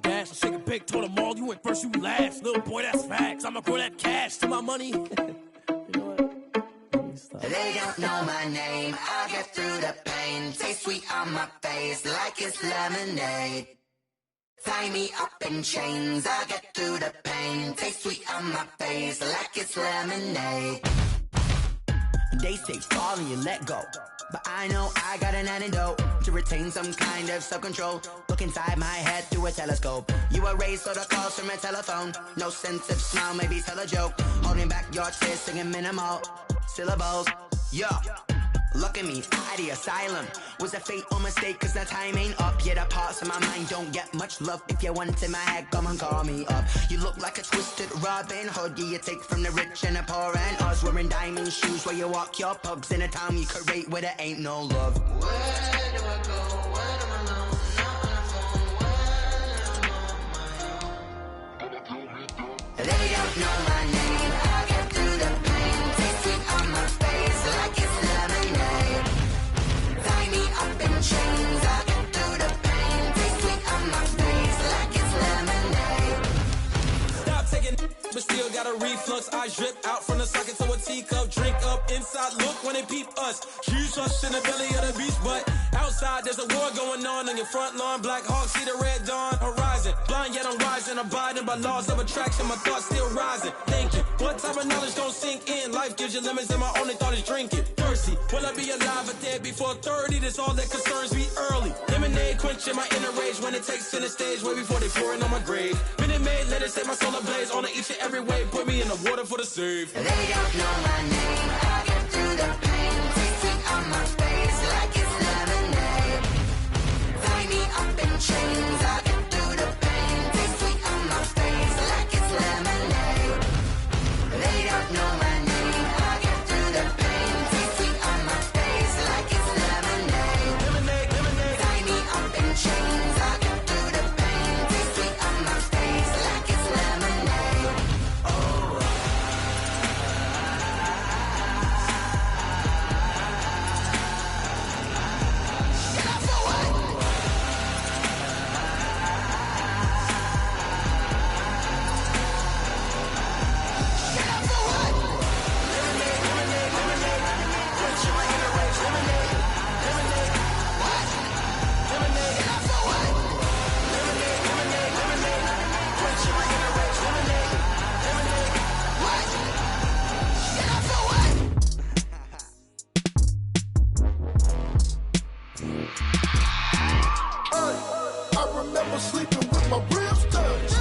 dash. I shake a big, told them all, you went first, you last. Little boy, that's facts. I'ma grow that cash to my money. You know what? They don't know my name, I get through the pain. Taste sweet on my face like it's lemonade. Tie me up in chains, I get through the pain. Taste sweet on my face like it's lemonade. They say fall and you let go, but I know I got an antidote to retain some kind of self-control. Look inside my head through a telescope. You erase all the calls from a telephone. No sense of smile, maybe tell a joke. Holding back your tears, singing minimal syllables. Yeah, look at me, at the asylum. Was a fate or mistake, cause the time ain't up. Yet the parts of my mind don't get much love. If you want in my head, come and call me up. You look like a twisted Robin Hood. Yeah, you take from the rich and the poor and us. Wearing diamond shoes where you walk your pugs in a town you create where there ain't no love. Where do I go? When I'm alone, not on the phone. When I'm on my own. They don't know my name, I get through the pain. Taste sweet on my face like it's lemonade. Tie me up in chains, I get through the pain. Taste sweet on my face like it's lemonade. Stop taking, but still got a reflux. I drip out from the socket to a teacup. Drink up inside, look when they peep us. Choose us in the belly of the beast, but outside there's a war going on your front lawn. Black Hawk, see the red dawn horizon. Blind yet I'm rising, abiding by laws of attraction. My thoughts still rising, thinking what type of knowledge don't sink in. Life gives you limits and my only thought is drinking. Thirsty, will I be alive or dead before 30? That's all that concerns me early. Lemonade quenching my inner rage when it takes center stage way before they pour it on my grave. Minute Maid, let it set my soul ablaze on each and every way. Put me in the water for the save. They don't know my name, I get through the pain. Taste sweet on my face like it's lemonade. Tie me up in chains, I get through the pain. Taste sweet on my face like it's lemonade. They don't know my name, I get through the pain. Taste sweet on my face like it's lemonade. Lemonade, lemonade. Tie me up in chains, I get through the pain. Taste sweet on my face like it's lemonade. I remember sleeping with my ribs touched.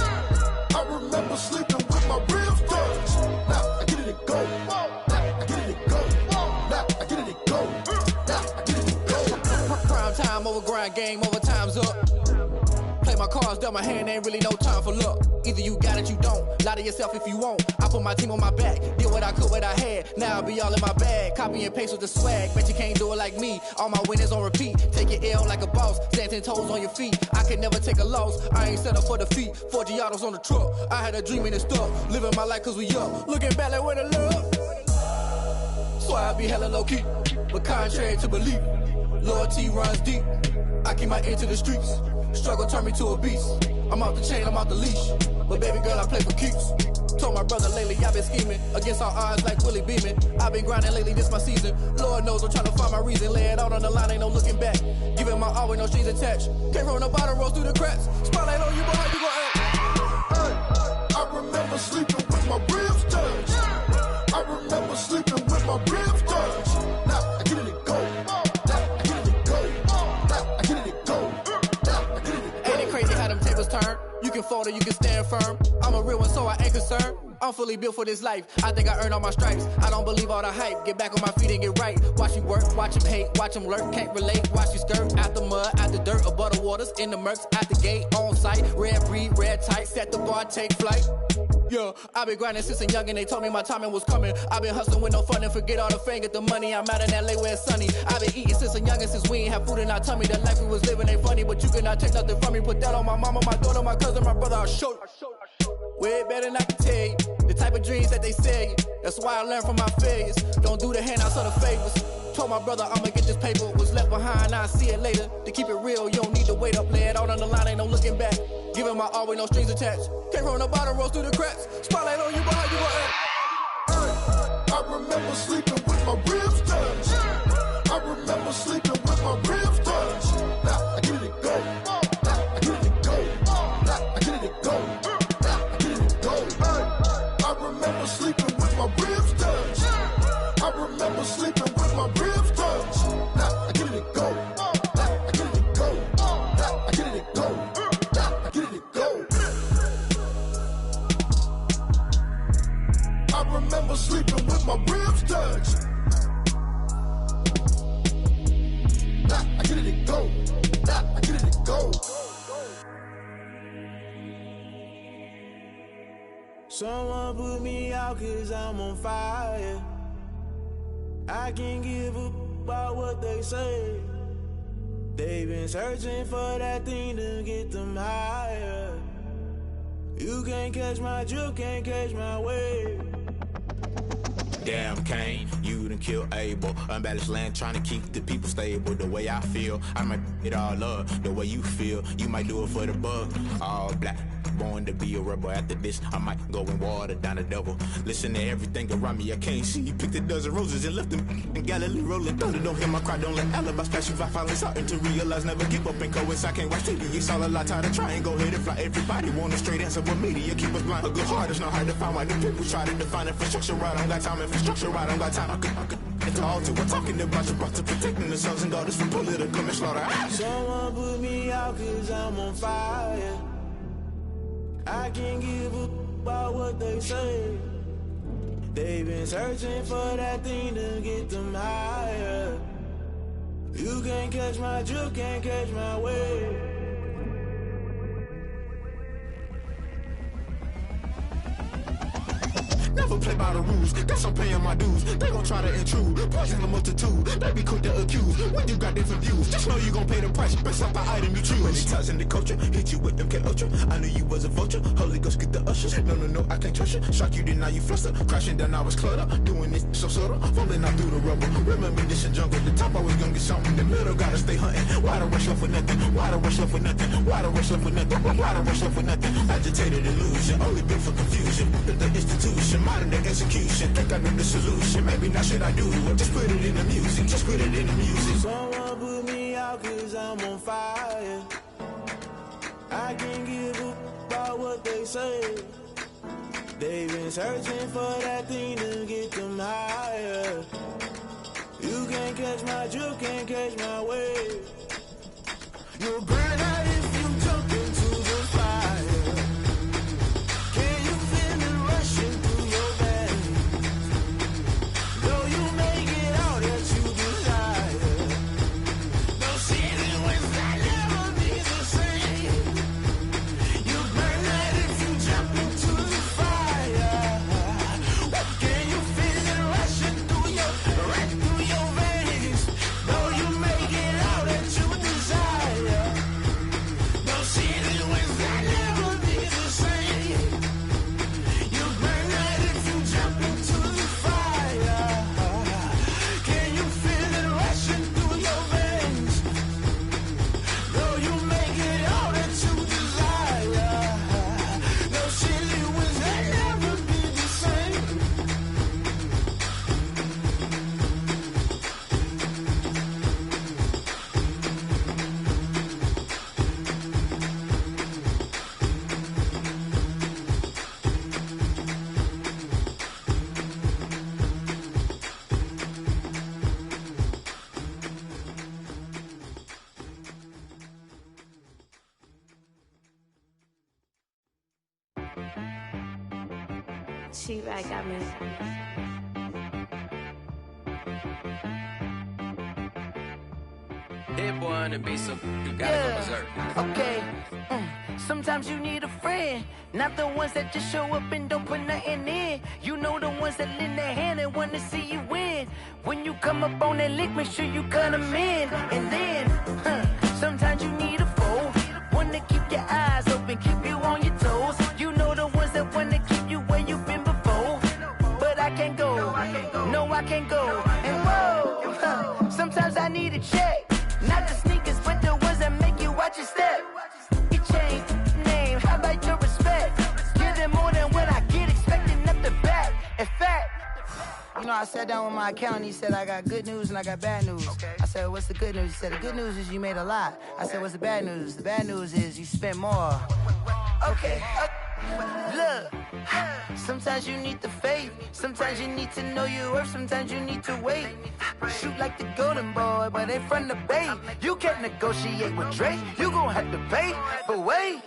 I remember sleeping with my ribs touched. Now I get it and go. Now I get it and go. Now I get it and go. Now I get it and go. Prime time over grind game, over time's up. Play my cards, dealt my hand, ain't really no time for luck. Either you got it, you don't. Lie to yourself if you won't. I put my team on my back, did what I could, what I had. Now I'll be all in my bag, copy and paste with the swag. Bet you can't do it like me. All my winners on repeat. Take your L like a boss, stand 10 toes on your feet. I can never take a loss. I ain't set up for defeat. 4 Giottos on the truck. I had a dream and it stuck. Living my life cause we up. Looking back like where the love. So I be hella low key, but contrary to belief, loyalty runs deep. I keep my ear to the streets. Struggle turned me to a beast. I'm off the chain, I'm off the leash. But baby girl, I play for keeps. Told my brother lately, I've been scheming against all odds like Willie Beeman. I've been grinding lately, this my season. Lord knows I'm trying to find my reason. Lay it out on the line, ain't no looking back. Giving my all with no strings attached. Came from the bottom, rose through the cracks. Spotlight on you, boy, how you gon' act? I remember sleeping with my ribs touched. I remember sleeping with my ribs touched. Now I get it and go. Now I get it and go. Now I get it and go. Now I get it and go. Ain't it crazy how them tables turn? You can fold or you can stand firm. I'm a real one, so I ain't concerned. I'm fully built for this life. I think I earned all my stripes. I don't believe all the hype. Get back on my feet and get right. Watch you work, watch him hate, watch him lurk. Can't relate, watch you skirt. Out the mud, out the dirt, above the waters, in the murks, out the gate, on site. Red breed, red tight, set the bar, take flight. Yeah, I been grinding since a young and they told me my timing was coming. I been hustling with no fun and forget all the fame, get the money. I'm out in LA where it's sunny. I been eating since a young and since we ain't have food in our tummy. The life we was living ain't funny, but you cannot take nothing from me. Put that on my mama, my daughter, my cousin, my brother, I'll show you. Way better than I can tell you. The type of dreams that they sell you. That's why I learned from my failures. Don't do the handouts or the favors. Told my brother I'ma get this paper, was left behind, I'll see it later. To keep it real, you don't need to wait up, lay it out on the line, ain't no looking back. Giving my all with no strings attached. Came from the bottom, rose through the cracks. Spotlight on you, but how you gon' act? I remember sleeping with my ribs touched. I remember sleeping with my ribs touched. Now I get it go. Now I get it go. Now I get it go. Now I get it go. I remember sleeping with my ribs touched. I remember sleeping with my ribs touched. Now I get it go. Now I get it go. Now I get it go. Now I get it go. I remember sleeping with my ribs touched. Nah, I get it go. Nah, I get it go. Someone put me out 'cause I'm on fire. I can't give a about what they say. They've been searching for that thing to get them higher. You can't catch my drift, can't catch my wave. Damn Kane, you done killed Abel. Unbalanced land, trying to keep the people stable. The way I feel, I might it all up. The way you feel, you might do it for the bug. All black, born to be a rebel. After this, I might go and water down the devil. Listen to everything around me, I can't see. Picked a dozen roses and left them in Galilee rolling thunder. Don't hear my cry, don't let alibis pass you. I finally starting to realize, never give up and coincide. I can't watch TV, it's all a lot. Tired of trying, go ahead and fly. Everybody want a straight answer, but media keep us blind. A good heart is not hard to find. Why the people try to define infrastructure right? I don't got time, infrastructure right? I don't got time. I could it's all to we're talking about your brother protecting the sons and daughters from political and slaughter. Someone put me out 'cause I'm on fire. I can't give a about what they say. They've been searching for that thing to get them higher. You can't catch my drift, can't catch my wave. Never play by the rules, guess I'm paying my dues. They gon' try to intrude, poison the multitude. They be quick to accuse, when you got different views. Just know you gon' pay the price, based off the item you choose. Many ties in the culture, hit you with them K-Ultra. I knew you was a vulture, Holy Ghost get the ushers. No, I can't trust you. Shock you, then now you fluster. Crashing down, I was cluttered. Doing this so subtle, falling out through the rubble. Remember this a jungle, the top always gonna get something. The middle gotta stay hunting. Why the rush left for nothing? Why the rush left for nothing? Why the rush left for nothing? Why the rush left for nothing? Agitated illusion, only built for confusion. The institution, modern day execution. Think I know the solution, maybe not should I do it. Just put it in the music, just put it in the music. Someone put me out 'cause I'm on fire. I can't give a about what they say. They've been searching for that thing to get them higher. You can't catch my drift, can't catch my wave. You'll burn out if you jump into the fire. Can you feel it rushing through your veins? Though you make it all that you desire. No ceiling wins, I'll never be the same. You burn out if you jump into the fire. Can you feel it rushing through your veins? Though you make it all that you desire. No ceiling wins, I'll never be the same. You burn out if you jump into the fire. Can you feel it rushing through your veins? Though you make it all that you desire. No ceiling wins, I'll never be the same. She right got me. Hit boy on the beat, so you gotta go berserk. Okay. Sometimes you need a friend, not the ones that just show up and don't put nothing in. You know the ones that lend their hand and want to see you win. When you come up on that lick, make sure you cut them in. And then, sometimes you need a foe, one to keep your eyes open, keep you on your toes. You know the ones that want to keep you where you've been before. But I can't go, no I can't go. And whoa, check. Not the sneakers, but the ones that make you watch your step. You change name, how about your respect? Give them more than what I get, expecting nothing back. In fact, you know, I sat down with my accountant. He said, I got good news and I got bad news. Okay. I said, what's the good news? He said, the good news is you made a lot. I said, what's the bad news? The bad news is you spent more. Okay. Look, sometimes you need the faith. Sometimes you need to know your worth. Sometimes you need to wait. Shoot like the golden boy, but ain't from the bay. You can't negotiate with Drake. You gon' have to pay. But wait,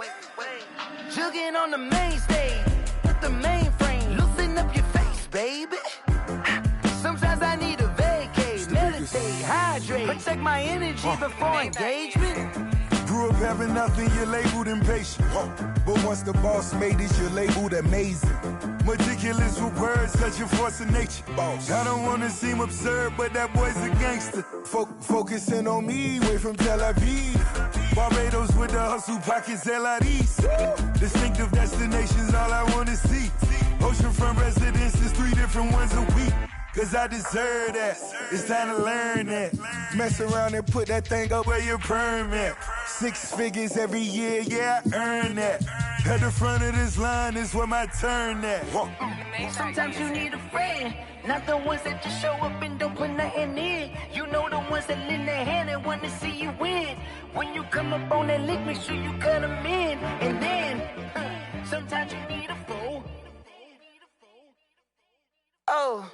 jugging on the main stage with the mainframe. Loosen up your face, baby. Sometimes I need a vacate, meditate, hydrate, protect my energy before engagement. Grew up having nothing, you're labeled impatient. But once the boss made it, you're labeled amazing. Meticulous with words, such a force of nature. Boss. I don't wanna seem absurd, but that boy's a gangster. Focusing on me, way from Tel Aviv. Barbados with the hustle pockets, LIDs. Distinctive destinations, all I wanna see. Oceanfront residences, 3 different ones a week. Cause I deserve that, it's time to learn that. Mess around and put that thing up where your permit. 6 figures every year, yeah, I earn that. At the front of this line is where my turn at. Sometimes you need a friend, not the ones that just show up and don't put nothing in. You know the ones that lend their hand and want to see you win. When you come up on that lick, make sure you cut them in. And then, sometimes you need a fool. Oh.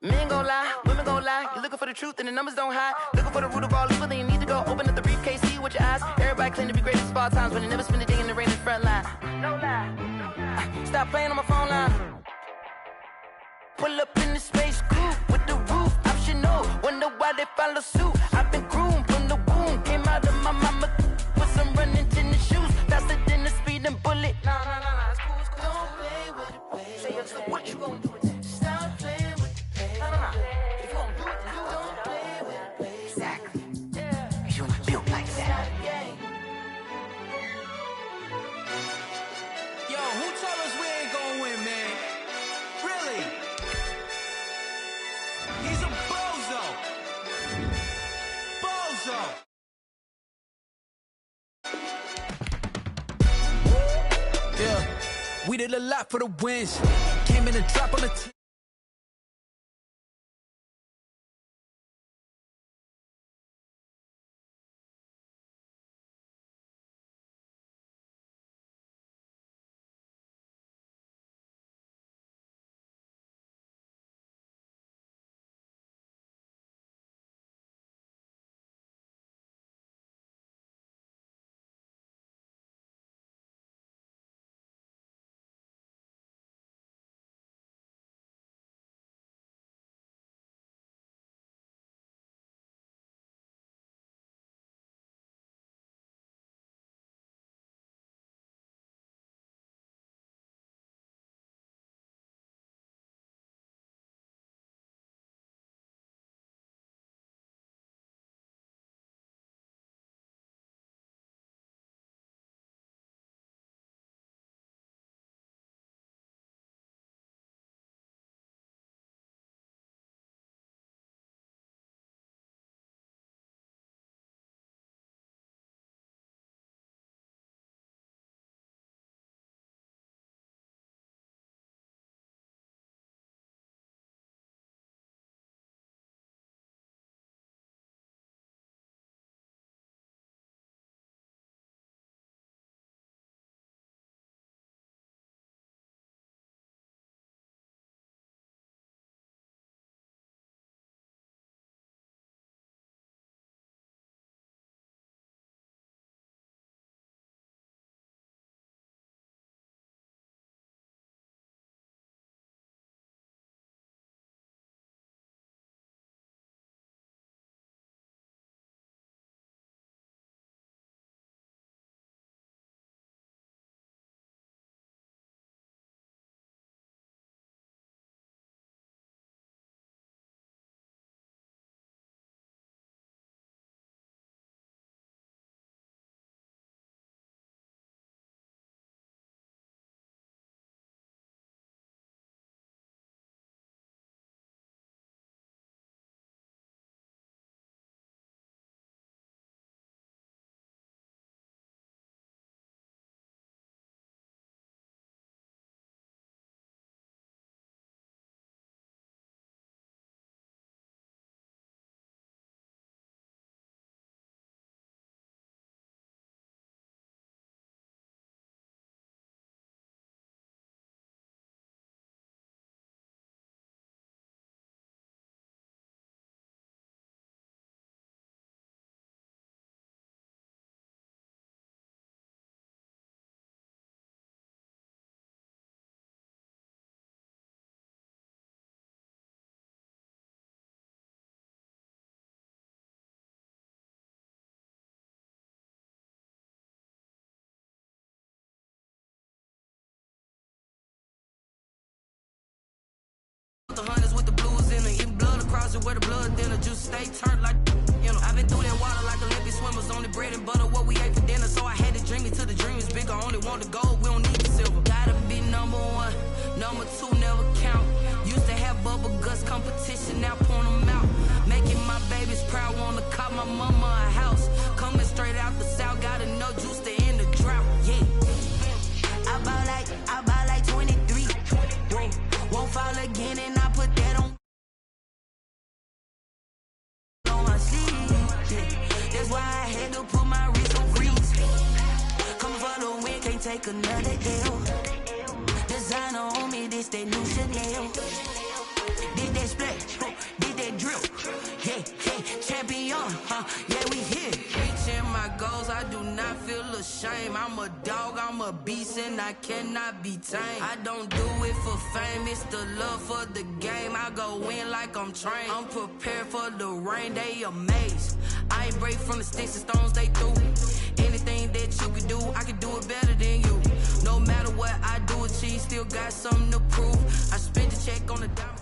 Men gon' lie, women gon' lie. You're looking for the truth and the numbers don't hide. Looking for the root of all evil, then you need to go open up the briefcase, see with your eyes. Everybody claim to be great at all times, but they never spend a day in the rain in the front line. No lie. Stop playing on my phone line. Pull up in the space coupe with the roof optional. Wonder why they follow suit. I've been groomed from the womb. Came out of my mama with some running tennis shoes. Faster than the speeding bullet. Nah, it's cool, it's cool. Don't play with it, baby. Say so what you gon' do with it? Stop playing. If you gon' do it, then don't play with it, baby. Exactly. Yeah. You ain't built like that. Yo, who told us we ain't gonna win, man? Really? He's a bozo. Bozo. Yeah, we did a lot for the wins. Came in and drop on the closet where the blood thinner, juice stay turned like, you know. I've been through that water like Olympic swimmers, only bread and butter, what we ate for dinner. So I had to dream it till the dream is big. I only want the gold, we don't need the silver. Gotta be number one, number two never count. Used to have bubble guts competition, now point them out. Making my babies proud, wanna cop my mama a house. Coming straight out the south, gotta know juice to end the drought. Yeah. I bought like 23. Won't fall again, and I put that on my sleeve. Yeah. That's why I had to put my wrist on freeze. Come for the win, can't take another deal. Designer on me, this that new Chanel. Did that split, did that drill. Yeah, champion, yeah, we here. Reaching my goals, I do not feel ashamed. I'm a dog, I'm a beast, and I cannot be tamed. I don't do it for fame, it's the love for the game. I go in like I'm trained. I'm prepared for the rain, they amazed. I ain't break from the sticks and stones they threw. Anything that you can do, I can do it better than you. No matter what I do, achieve, still got something to prove. I spent the check on the diamond.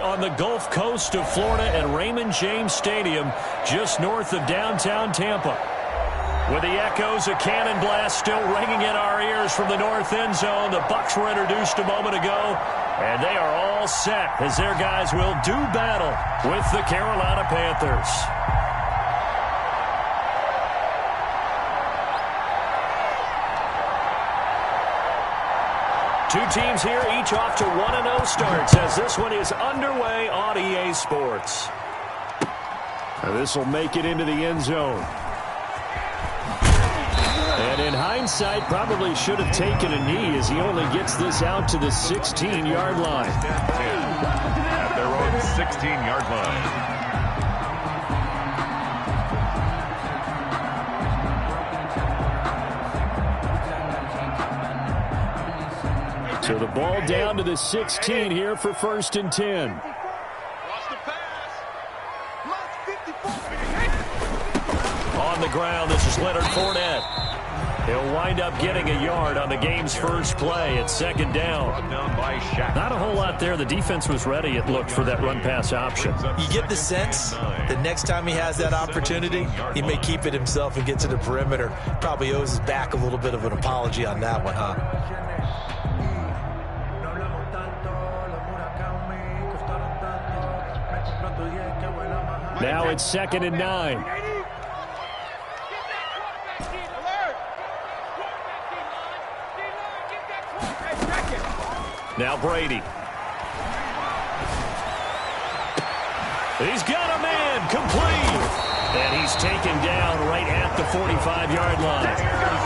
On the Gulf Coast of Florida at Raymond James Stadium, just north of downtown Tampa. With the echoes of cannon blast still ringing in our ears from the north end zone, the Bucs were introduced a moment ago, and they are all set as their guys will do battle with the Carolina Panthers. Two teams here, each off to 1-0 starts as this one is underway on EA Sports. And this will make it into the end zone. And in hindsight, probably should have taken a knee as he only gets this out to the 16-yard line. At their own 16-yard line. So the ball down to the 16 here for 1st and 10. On the ground, this is Leonard Fournette. He'll wind up getting a yard on the game's first play at 2nd down. Not a whole lot there. The defense was ready, it looked, for that run-pass option. You get the sense that next time he has that opportunity, he may keep it himself and get to the perimeter. Probably owes his back a little bit of an apology on that one, huh? Now it's 2nd and 9. Now Brady. He's got a man, complete. And he's taken down right at the 45-yard line.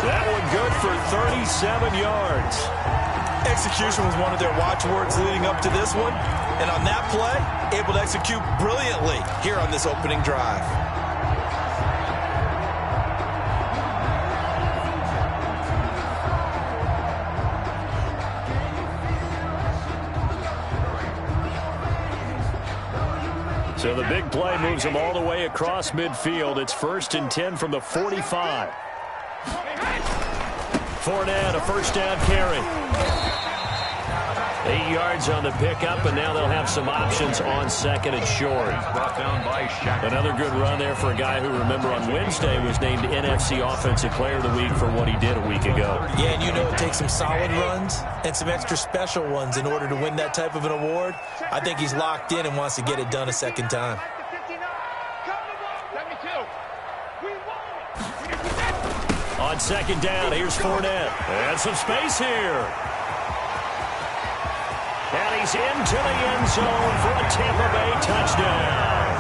That one good for 37 yards. Execution was one of their watchwords leading up to this one. And on that play, able to execute brilliantly here on this opening drive. So the big play moves them all the way across midfield. It's 1st and 10 from the 45. Fournette, a 1st down carry. 8 yards on the pickup, and now they'll have some options on 2nd and short. Brought down by Shaq. Another good run there for a guy who, remember, on Wednesday was named NFC Offensive Player of the Week for what he did a week ago. Yeah, and you know it takes some solid runs and some extra special ones in order to win that type of an award. I think he's locked in and wants to get it done a second time. On 2nd down, here's Fournette. And some space here. And he's into the end zone for a Tampa Bay touchdown.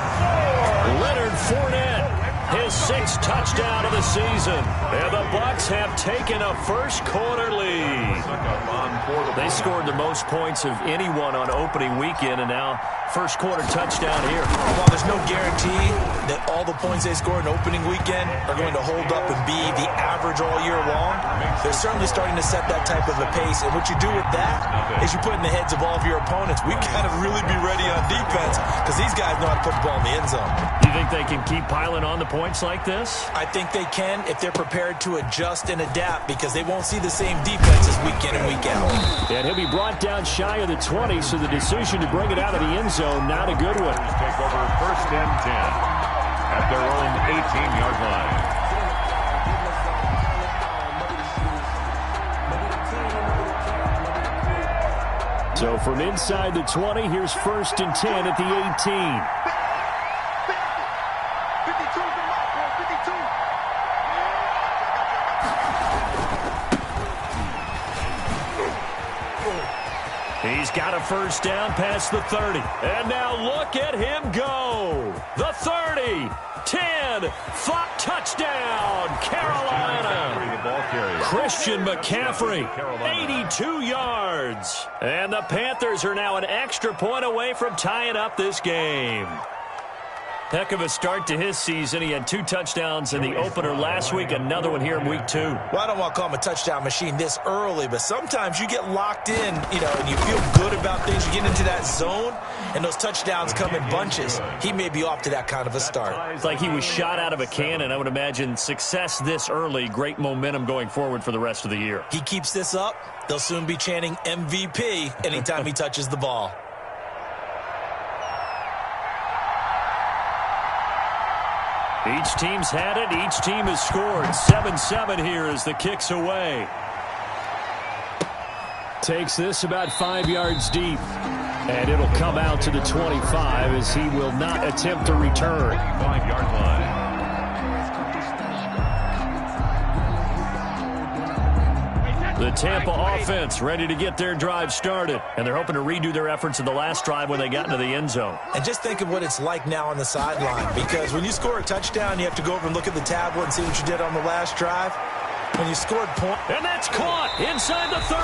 Leonard Fournette, his 6th touchdown of the season. And the Bucs have taken a first-quarter lead. They scored the most points of anyone on opening weekend, and now first quarter touchdown here. While there's no guarantee that all the points they score in opening weekend are going to hold up and be the average all year long, they're certainly starting to set that type of a pace. And what you do with that is you put in the heads of all of your opponents, we've got to really be ready on defense because these guys know how to put the ball in the end zone. Do you think they can keep piling on the points like this? I think they can if they're prepared to adjust and adapt because they won't see the same defenses week in and week out. And he'll be brought down shy of the 20, so the decision to bring it out of the end zone, not a good one. Take over 1st and 10 at their own 18-yard line. So from inside the 20, here's 1st and 10 at the 18. He's got a first down past the 30. And now look at him go. The 30, 10, 5, touchdown, Carolina. Christian McCaffrey, 82 yards. And the Panthers are now an extra point away from tying up this game. Heck of a start to his season. He had 2 touchdowns in the opener last week, another one here in week 2. Well, I don't want to call him a touchdown machine this early, but sometimes you get locked in, and you feel good about things. You get into that zone, and those touchdowns come in bunches. He may be off to that kind of a start. It's like he was shot out of a cannon. I would imagine success this early, great momentum going forward for the rest of the year. He keeps this up, they'll soon be chanting MVP anytime he touches the ball. Each team's had it. Each team has scored. 7-7 here as the kick's away. Takes this about 5 yards deep. And it'll come out to the 25 as he will not attempt to return. 5-yard line. The Tampa offense ready to get their drive started. And they're hoping to redo their efforts in the last drive when they got into the end zone. And just think of what it's like now on the sideline. Because when you score a touchdown, you have to go over and look at the tablet and see what you did on the last drive. When you scored points. And that's caught inside the 30.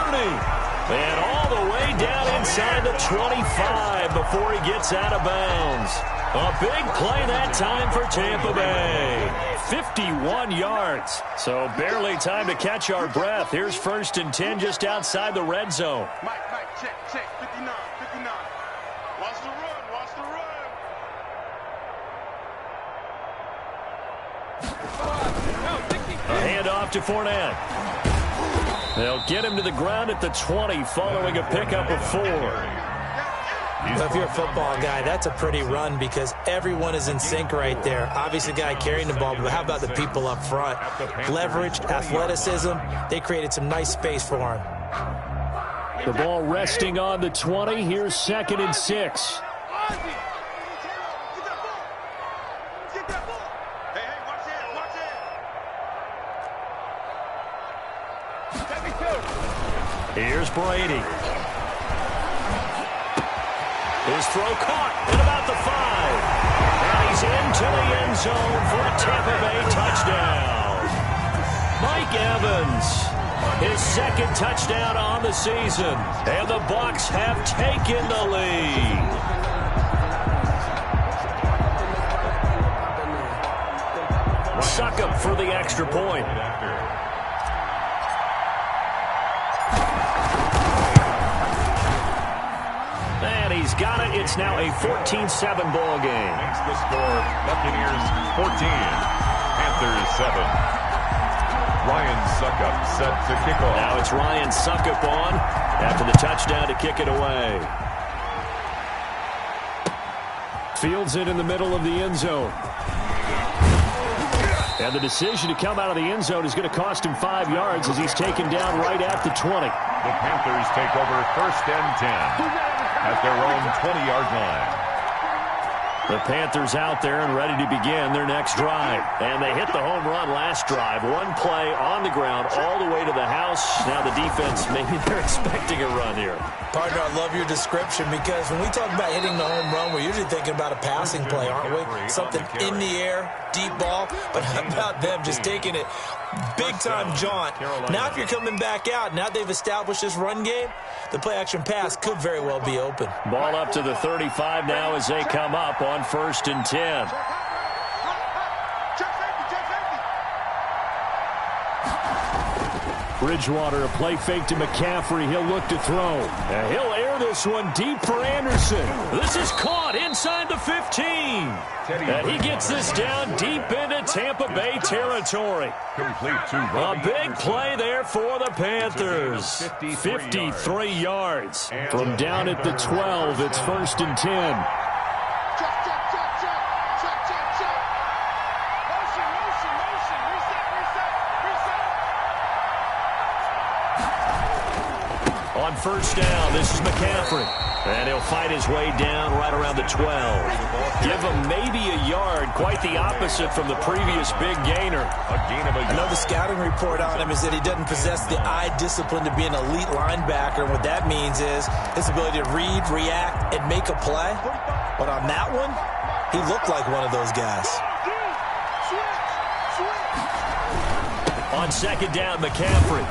And all the way down inside the 25 before he gets out of bounds. A big play that time for Tampa Bay. 51 yards. So barely time to catch our breath. Here's 1st and 10 just outside the red zone. Mike, check. 59. Watch the run. A handoff to Fournette. They'll get him to the ground at the 20 following a pickup of 4. Well, if you're a football guy, that's a pretty run because everyone is in sync right there. Obviously, the guy carrying the ball, but how about the people up front? Leverage, athleticism, they created some nice space for him. The ball resting on the 20. Here's 2nd and 6. Here's Brady. His throw caught at about the 5. And he's into the end zone for a Tampa Bay touchdown. Mike Evans, his 2nd touchdown on the season. And the Bucs have taken the lead. Succop for the extra point. And he's got it. It's now a 14-7 ball game. Makes the score Buccaneers 14, Panthers 7. Ryan Succop set to kick off. Now it's Ryan Succop on after the touchdown to kick it away. Fields it in the middle of the end zone. And the decision to come out of the end zone is going to cost him 5 yards as he's taken down right at the 20. The Panthers take over 1st and 10 at their own 20-yard line. The Panthers out there and ready to begin their next drive. And they hit the home run last drive. One play on the ground all the way to the house. Now the defense, maybe they're expecting a run here. Partner, I love your description because when we talk about hitting the home run, we're usually thinking about a passing play, aren't we? Something in the air, deep ball. But how about them just taking it big-time jaunt? Now if you're coming back out, now they've established this run game, the play-action pass could very well be open. Ball up to the 35 now as they come up on 1st and 10. Bridgewater, a play fake to McCaffrey. He'll look to throw. And he'll air this one deep for Anderson. This is caught inside the 15. And he gets this down deep into Tampa Bay territory. A big play there for the Panthers. 53 yards. From down at the 12, it's 1st and 10. On 1st down, this is McCaffrey. And he'll fight his way down right around the 12. Give him maybe a yard. Quite the opposite from the previous big gainer. I know the scouting report on him is that he doesn't possess the eye discipline to be an elite linebacker. And what that means is his ability to read, react, and make a play. But on that one, he looked like one of those guys. On 2nd down, McCaffrey.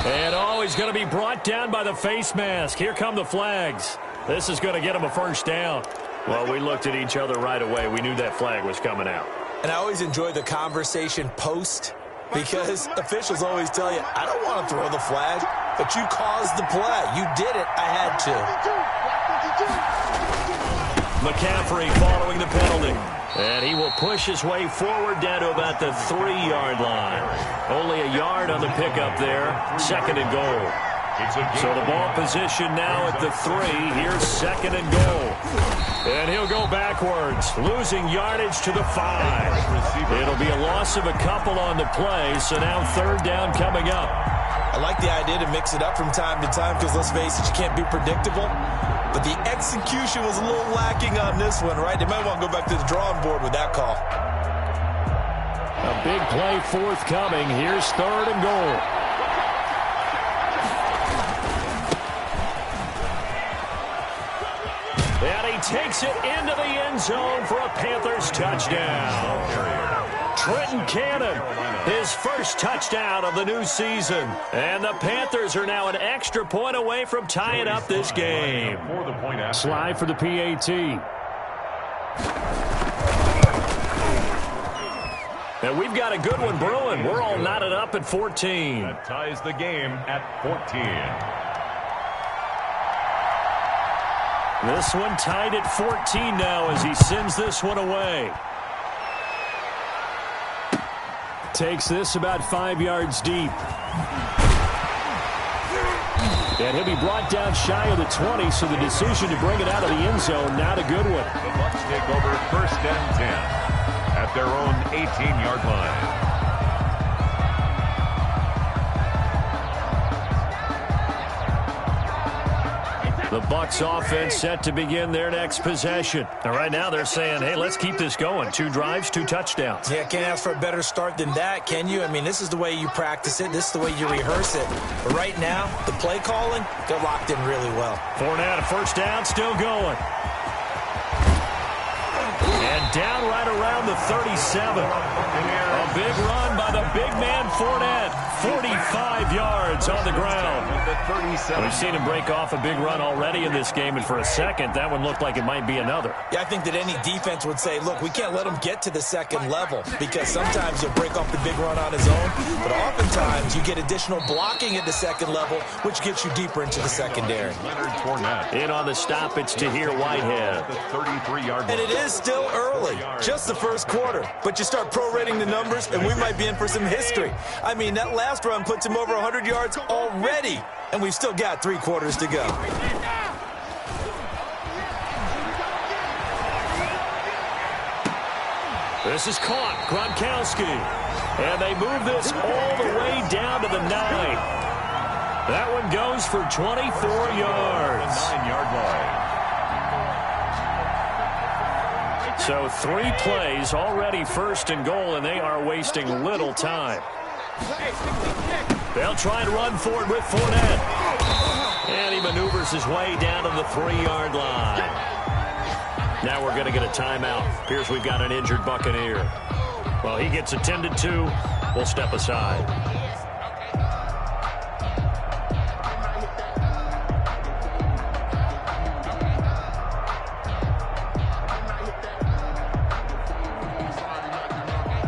And he's going to be brought down by the face mask. Here come the flags. This is going to get him a 1st down. Well, we looked at each other right away. We knew that flag was coming out. And I always enjoy the conversation post because officials always tell you, I don't want to throw the flag, but you caused the play. You did it. I had to. McCaffrey following the penalty. And he will push his way forward down to about the 3-yard line. Only a yard on the pickup there. 2nd and goal. So the ball position now at the 3. Here's 2nd and goal. And he'll go backwards, losing yardage to the 5. It'll be a loss of a couple on the play, so now 3rd down coming up. I like the idea to mix it up from time to time because, let's face it, you can't be predictable. But the execution was a little lacking on this one, right? They might want to go back to the drawing board with that call. A big play forthcoming. Here's 3rd and goal. And he takes it into the end zone for a Panthers touchdown. Trenton Cannon, his 1st touchdown of the new season. And the Panthers are now an extra point away from tying up this game. Slide for the PAT. And we've got a good one brewing. We're all knotted up at 14. That ties the game at 14. This one tied at 14 now as he sends this one away. Takes this about 5 yards deep. And he'll be brought down shy of the 20, so the decision to bring it out of the end zone, not a good one. The Bucs take over 1st and 10 at their own 18-yard line. The Bucs offense set to begin their next possession. And right now they're saying, hey, let's keep this going. 2 drives, 2 touchdowns. Yeah, can't ask for a better start than that, can you? I mean, this is the way you practice it. This is the way you rehearse it. But right now, the play calling, they're locked in really well. Fournette, a 1st down, still going. And down right around the 37. A big run by the big man Fournette. 45 yards on the ground. We've seen him break off a big run already in this game, and for a second, that one looked like it might be another. Yeah, I think that any defense would say, look, we can't let him get to the 2nd level because sometimes he'll break off the big run on his own, but oftentimes you get additional blocking at the 2nd level, which gets you deeper into the secondary. In on the stop, it's Tahir Whitehead. And it is still early, just the 1st quarter, but you start prorating the numbers, and we might be in for some history. I mean, that last run puts him over 100 yards already, and we've still got 3 quarters to go. This is caught, Gronkowski. And they move this all the way down to the 9. That one goes for 24 yards. 9-yard line. So 3 plays already first and goal, and they are wasting little time. They'll try and run forward with Fournette. And he maneuvers his way down to the 3-yard line. Now we're going to get a timeout. Appears we've got an injured Buccaneer. Well, he gets attended to. We'll step aside.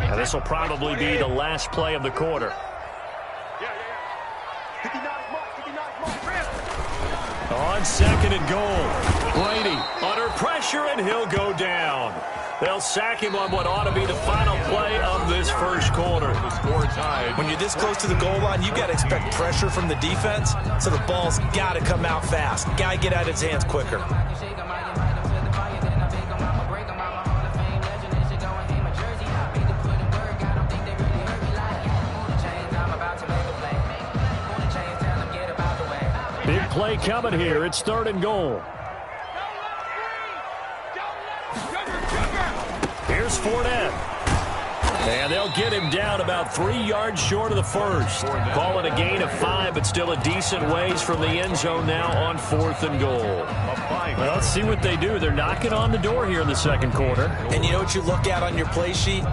Now this will probably be the last play of the quarter. On 2nd and goal. Brady under pressure, and he'll go down. They'll sack him on what ought to be the final play of this first quarter. The score tied. When you're this close to the goal line, you got to expect pressure from the defense, so the ball's got to come out fast. Got to get out of his hands quicker. Big play coming here. It's 3rd and goal. Here's Fournette. And they'll get him down about 3 yards short of the first. Call it a gain of 5, but still a decent ways from the end zone now on 4th and goal. Well, let's see what they do. They're knocking on the door here in the second quarter. And you know what you look at on your play sheet?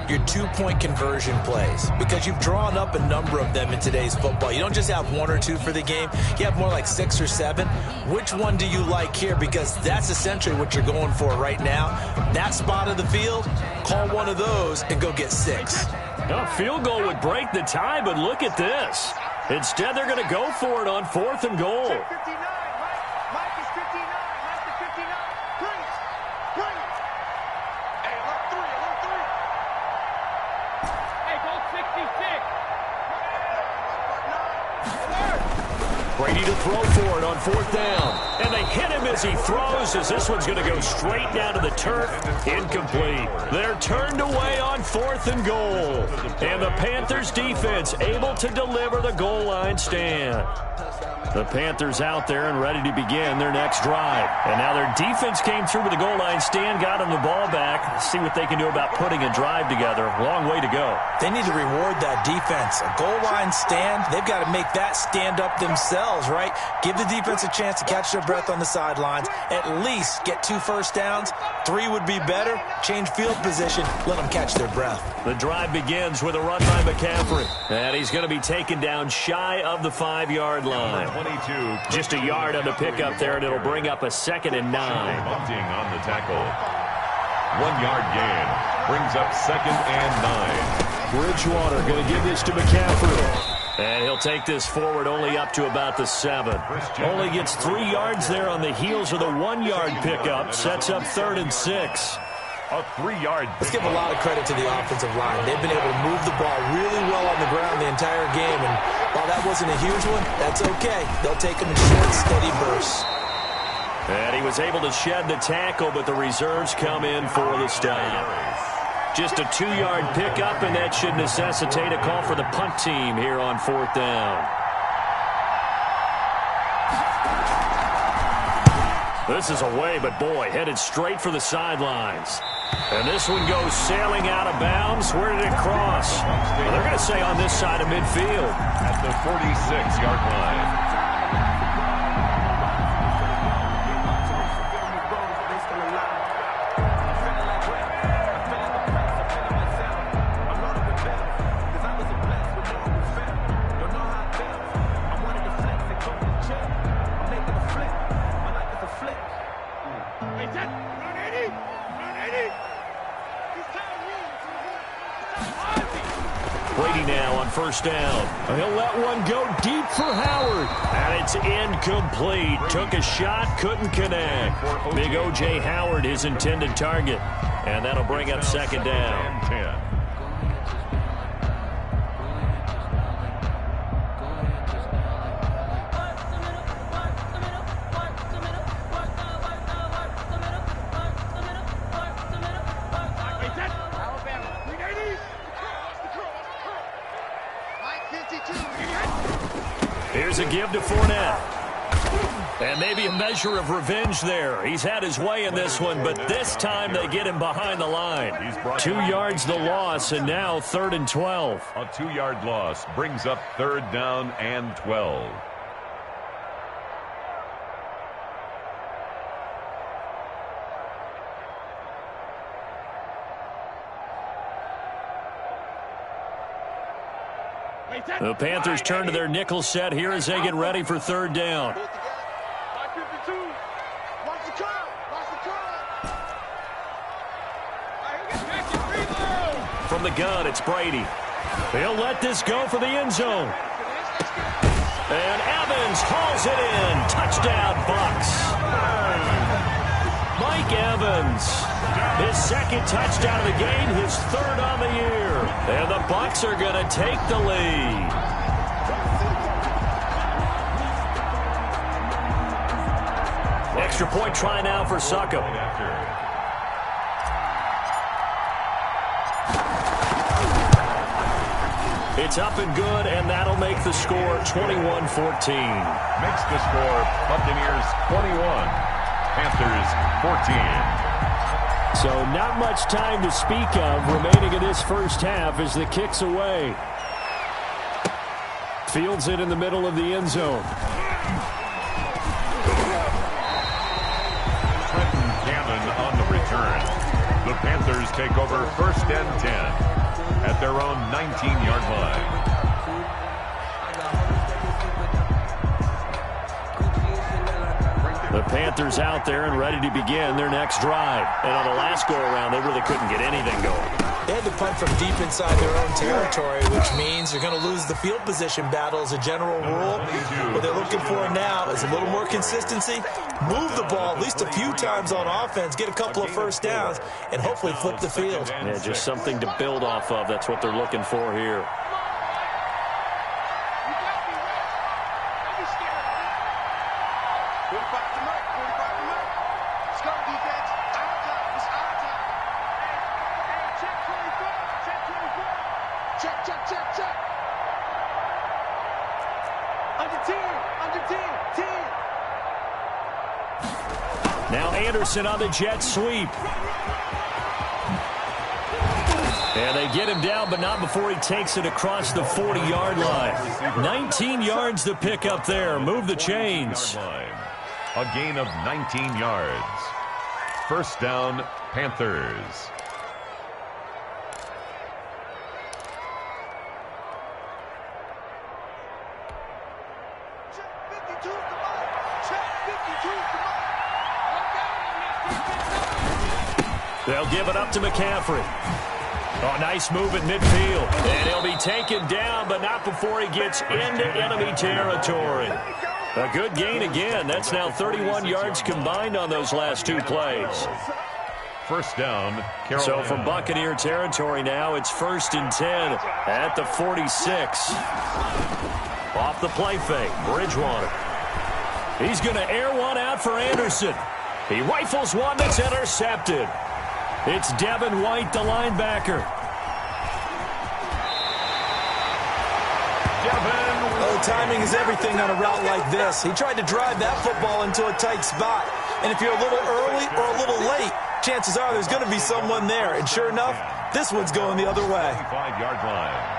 Your 2-point conversion plays, because you've drawn up a number of them in today's football. You don't just have 1 or 2 for the game. You have more like 6 or 7. Which one do you like here? Because that's essentially what you're going for right now. That spot of the field, call one of those and go get 6. A field goal would break the tie, but look at this. Instead, they're going to go for it on 4th and goal. Brady to throw for it on 4th down. And they hit him as he throws, as this one's going to go straight down to the turf. Incomplete. They're turned away on 4th and goal. And the Panthers defense able to deliver the goal line stand. The Panthers out there and ready to begin their next drive. And now their defense came through with the goal line stand, got them the ball back. Let's see what they can do about putting a drive together. Long way to go. They need to reward that defense. A goal line stand, they've got to make that stand up themselves, right? Give the defense a chance to catch their breath on the sidelines. At least get 2 first downs. 3 would be better. Change field position. Let them catch their breath. The drive begins with a run by McCaffrey. And he's going to be taken down shy of the 5-yard line. 22. Just a yard on the pickup there, and it'll bring up a 2nd and 9. Bunting on the tackle. 1-yard gain. Brings up 2nd and 9. Bridgewater going to give this to McCaffrey. And he'll take this forward only up to about the 7. Only gets 3 yards there on the heels of the 1-yard pickup. Sets up 3rd and 6. A 3-yard. Let's give a lot of credit to the offensive line. They've been able to move the ball really well on the ground the entire game. And while that wasn't a huge one, that's okay. They'll take them in short, steady bursts. And he was able to shed the tackle, but the reserves come in for the stop. Just a 2-yard pickup, and that should necessitate a call for the punt team here on 4th down. This is away, but boy, headed straight for the sidelines. And this one goes sailing out of bounds. Where did it cross? Well, they're going to say on this side of midfield. At the 46-yard line. Brady now on 1st down. He'll let one go deep for Howard. And it's incomplete. Took a shot, couldn't connect. Big O.J. Howard, his intended target. And that'll bring up 2nd down. 10. Here's a give to Fournette. And maybe a measure of revenge there. He's had his way in this one, but this time they get him behind the line. 2 yards the loss, and now 3rd and 12. A 2-yard loss brings up 3rd down and 12. The Panthers turn to their nickel set here as they get ready for 3rd down. From the gun, it's Brady. He'll let this go for the end zone. And Evans hauls it in. Touchdown, Bucs. Mike Evans. His 2nd touchdown of the game, his 3rd on the year. And the Bucs are going to take the lead. Extra point try now for Succop. It's up and good, and that'll make the score 21-14. Makes the score Buccaneers 21, Panthers 14. So not much time to speak of remaining in this first half as the kick's away. Fields it in the middle of the end zone. Trenton Cannon on the return. The Panthers take over 1st and 10. At their own 19-yard line. The Panthers out there and ready to begin their next drive. And on the last go-around, they really couldn't get anything going. They had to punt from deep inside their own territory, which means you're going to lose the field position battle as a general rule. What they're looking for now is a little more consistency, move the ball at least a few times on offense, get a couple of first downs, and hopefully flip the field. Yeah, just something to build off of. That's what they're looking for here. Now Anderson on the jet sweep. And they get him down, but not before he takes it across the 40-yard line. 19 yards to pick up there. Move the chains. A gain of 19 yards. 1st down, Panthers. They'll give it up to McCaffrey. Oh, nice move in midfield. And he'll be taken down, but not before he gets into enemy territory. A good gain again. That's now 31 yards combined on those last 2 plays. 1st down, Carolina. So from Buccaneer territory now, it's 1st and 10 at the 46. Off the play fake, Bridgewater. He's going to air one out for Anderson. He rifles one that's intercepted. It's Devin White, the linebacker. Timing is everything on a route like this. He tried to drive that football into a tight spot. And if you're a little early or a little late, chances are there's going to be someone there. And sure enough, this one's going the other way. 5-yard line.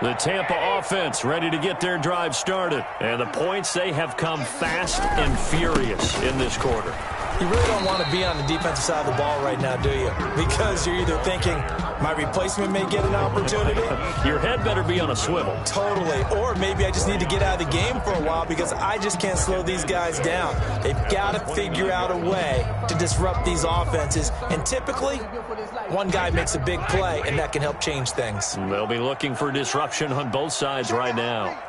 The Tampa offense ready to get their drive started. And the points, they have come fast and furious in this quarter. You really don't want to be on the defensive side of the ball right now, do you? Because you're either thinking, my replacement may get an opportunity. Your head better be on a swivel. Totally. Or maybe I just need to get out of the game for a while because I just can't slow these guys down. They've got to figure out a way to disrupt these offenses. And typically, one guy makes a big play, and that can help change things. They'll be looking for disruption on both sides right now.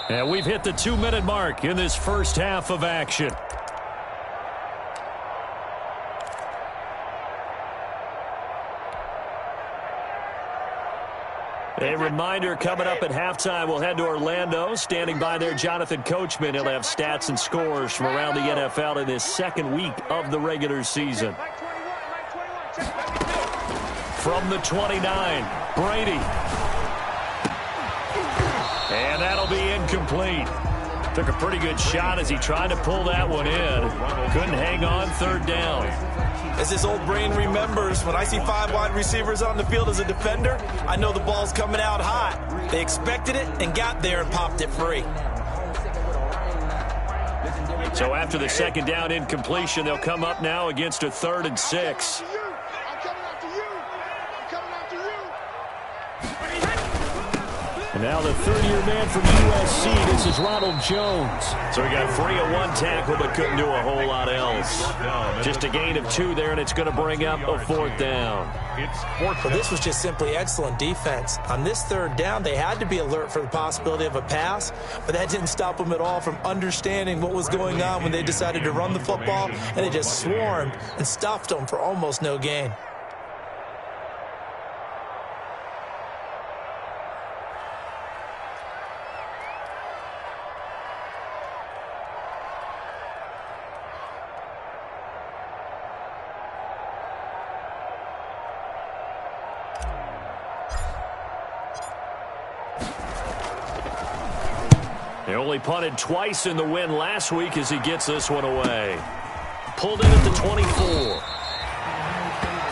And we've hit the 2-minute mark in this first half of action. A reminder, coming up at halftime, we'll head to Orlando. Standing by there, Jonathan Coachman. He'll have stats and scores from around the NFL in his second week of the regular season. From the 29, Brady. And that'll be incomplete. Took a pretty good shot as he tried to pull that one in. Couldn't hang on, third down. As this old brain remembers, when I see 5 wide receivers on the field as a defender, I know the ball's coming out hot. They expected it and got there and popped it free. So after the second down incompletion, they'll come up now against a 3rd and 6. And now the third-year man from USC, this is Ronald Jones. So he got free of 1 tackle but couldn't do a whole lot else. Just a gain of 2 there, and it's going to bring up a 4th down. Well, this was just simply excellent defense. On this 3rd down, they had to be alert for the possibility of a pass, but that didn't stop them at all from understanding what was going on when they decided to run the football, and they just swarmed and stuffed them for almost no gain. They only punted twice in the win last week as he gets this one away. Pulled in at the 24.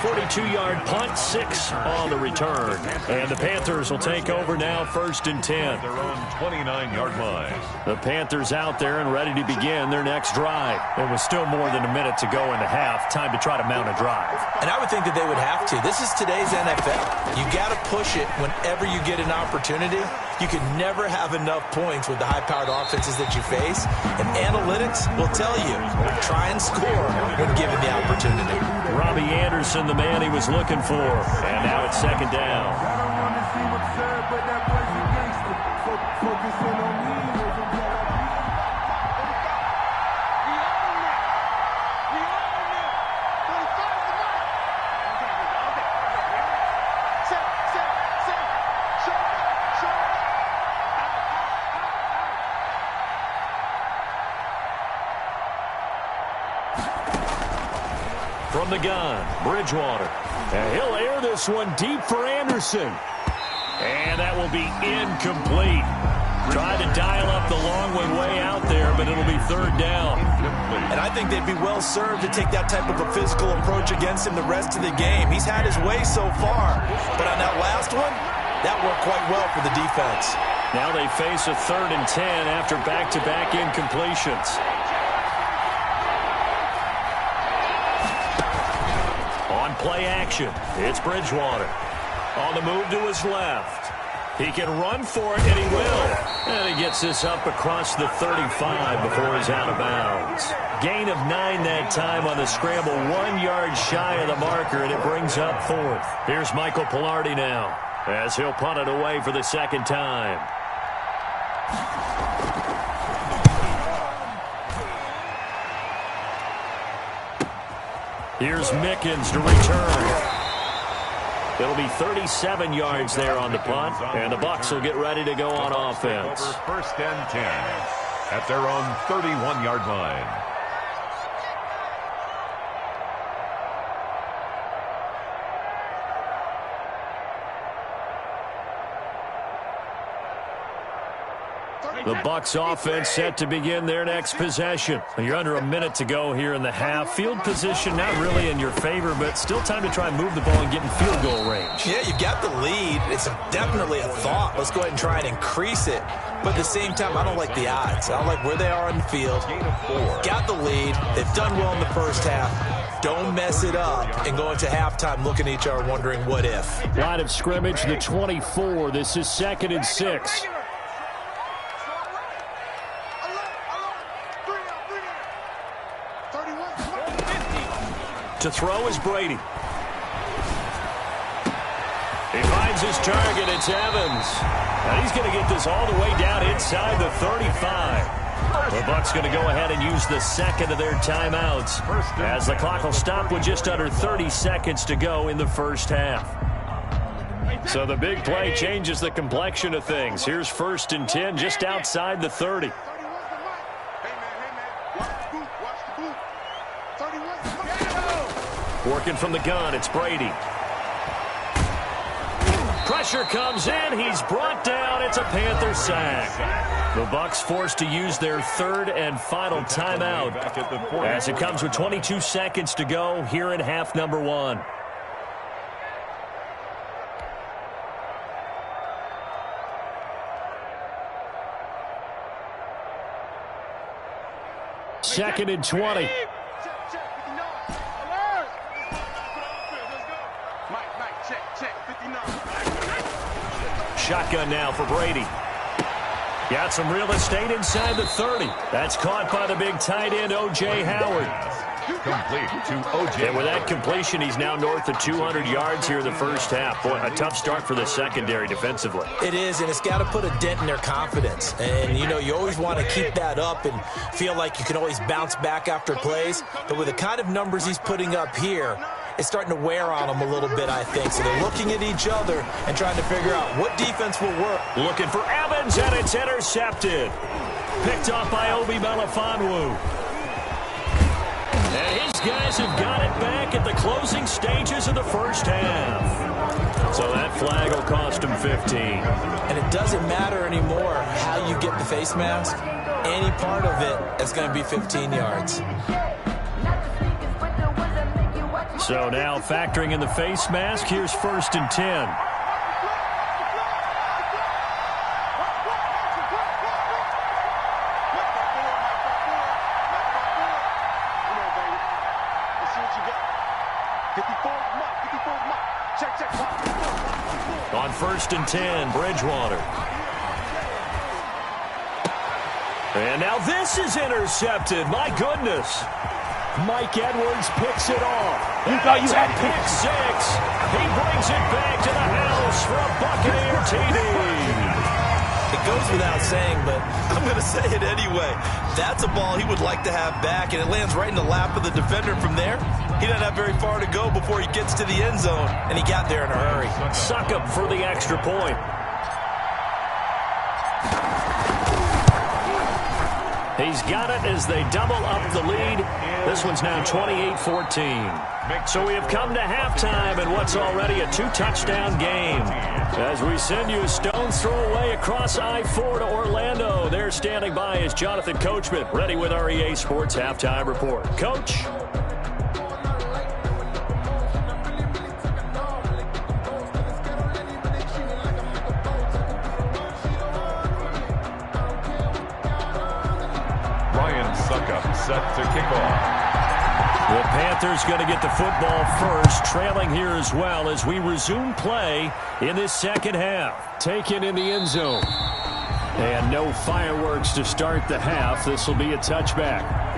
42-yard punt, 6 on the return. And the Panthers will take over now, 1st and 10. Their own 29-yard line. The Panthers out there and ready to begin their next drive. There was still more than a minute to go in the half. Time to try to mount a drive. And I would think that they would have to. This is today's NFL. You got to push it whenever you get an opportunity. You can never have enough points with the high-powered offenses that you face. And analytics will tell you, try and score when given the opportunity. Robbie Anderson, the man he was looking for. And now it's 2nd down. From the gun, Bridgewater. And he'll air this one deep for Anderson. And that will be incomplete. Tried to dial up the long way out there, but it'll be 3rd down. And I think they'd be well served to take that type of a physical approach against him the rest of the game. He's had his way so far. But on that last one, that worked quite well for the defense. Now they face a 3rd and 10 after back-to-back incompletions. Play action. It's Bridgewater. On the move to his left. He can run for it, and he will. And he gets this up across the 35 before he's out of bounds. Gain of 9 that time on the scramble. 1 yard shy of the marker, and it brings up 4th. Here's Michael Pilardi now as he'll punt it away for the 2nd time. Here's Mickens to return. It'll be 37 yards there on the punt, and the Bucs will get ready to go on offense. 1st and 10 at their own 31-yard line. The Bucs offense set to begin their next possession. You're under a minute to go here in the half. Field position not really in your favor, but still time to try and move the ball and get in field goal range. Yeah, you got the lead. It's definitely a thought. Let's go ahead and try and increase it. But at the same time, I don't like the odds. I don't like where they are on the field. Got the lead. They've done well in the first half. Don't mess it up and go into halftime looking at each other wondering what if. Line of scrimmage, the 24. This is 2nd and 6. To throw is Brady. He finds his target. It's Evans. And he's going to get this all the way down inside the 35. The Bucs going to go ahead and use the 2nd of their timeouts as the clock will stop with just under 30 seconds to go in the first half. So the big play changes the complexion of things. Here's 1st and 10 just outside the 30. Working from the gun, it's Brady. Pressure comes in. He's brought down. It's a Panther sack. The Bucs forced to use their 3rd and final timeout as it comes with 22 seconds to go here in half number 1. Second and 20. Shotgun now for Brady. Got some real estate inside the 30. That's caught by the big tight end, O.J. Howard. Complete to O.J. And with that completion, he's now north of 200 yards here in the first half. Boy, a tough start for the secondary defensively. It is, and it's got to put a dent in their confidence. And, you know, you always want to keep that up and feel like you can always bounce back after plays. But with the kind of numbers he's putting up here, it's starting to wear on them a little bit, I think. So they're looking at each other and trying to figure out what defense will work. Looking for Evans, and it's intercepted. Picked off by Obi Melifonwu. And his guys have got it back at the closing stages of the first half. So that flag will cost him 15. And it doesn't matter anymore how you get the face mask. Any part of it is going to be 15 yards. So now factoring in the face mask, here's 1st and 10. On 1st and 10, Bridgewater. And now this is intercepted. My goodness. Mike Edwards picks it off. You thought you had pick 6. He brings it back to the house for a Buccaneer TD. It goes without saying, but I'm going to say it anyway. That's a ball he would like to have back, and it lands right in the lap of the defender from there. He doesn't have very far to go before he gets to the end zone, and he got there in a hurry. Succop for the extra point. He's got it as they double up the lead. This one's now 28-14. So we have come to halftime in what's already a 2-touchdown game. As we send you a stone's throw away across I-4 to Orlando. There standing by is Jonathan Coachman, ready with our EA Sports Halftime Report. Coach. Set to kick off. The Panthers going to get the football first, trailing here as well as we resume play in this second half. Taken in the end zone. And no fireworks to start the half. This will be a touchback.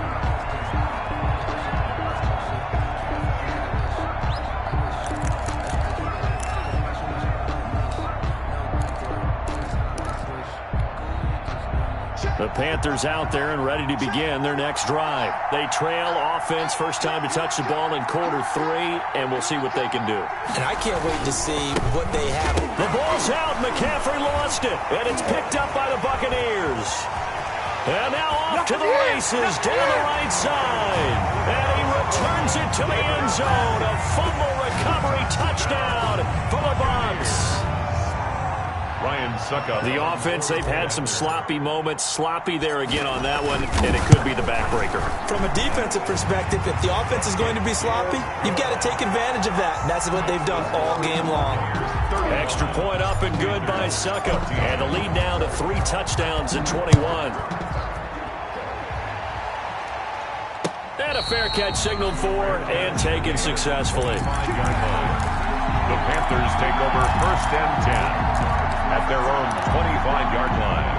The Panthers out there and ready to begin their next drive. They trail offense, first time to touch the ball in quarter 3, and we'll see what they can do. And I can't wait to see what they have. The ball's out. McCaffrey lost it, and it's picked up by the Buccaneers. And now off to the races down the right side. And he returns it to the end zone. A fumble recovery touchdown for the Bucs. The offense, they've had some sloppy moments. Sloppy there again on that one, and it could be the backbreaker. From a defensive perspective, if the offense is going to be sloppy, you've got to take advantage of that, and that's what they've done all game long. Extra point up and good by Succop, and the lead now to 3 touchdowns in 21. And a fair catch signaled for and taken successfully. The Panthers take over 1st and 10. At their own 25-yard line.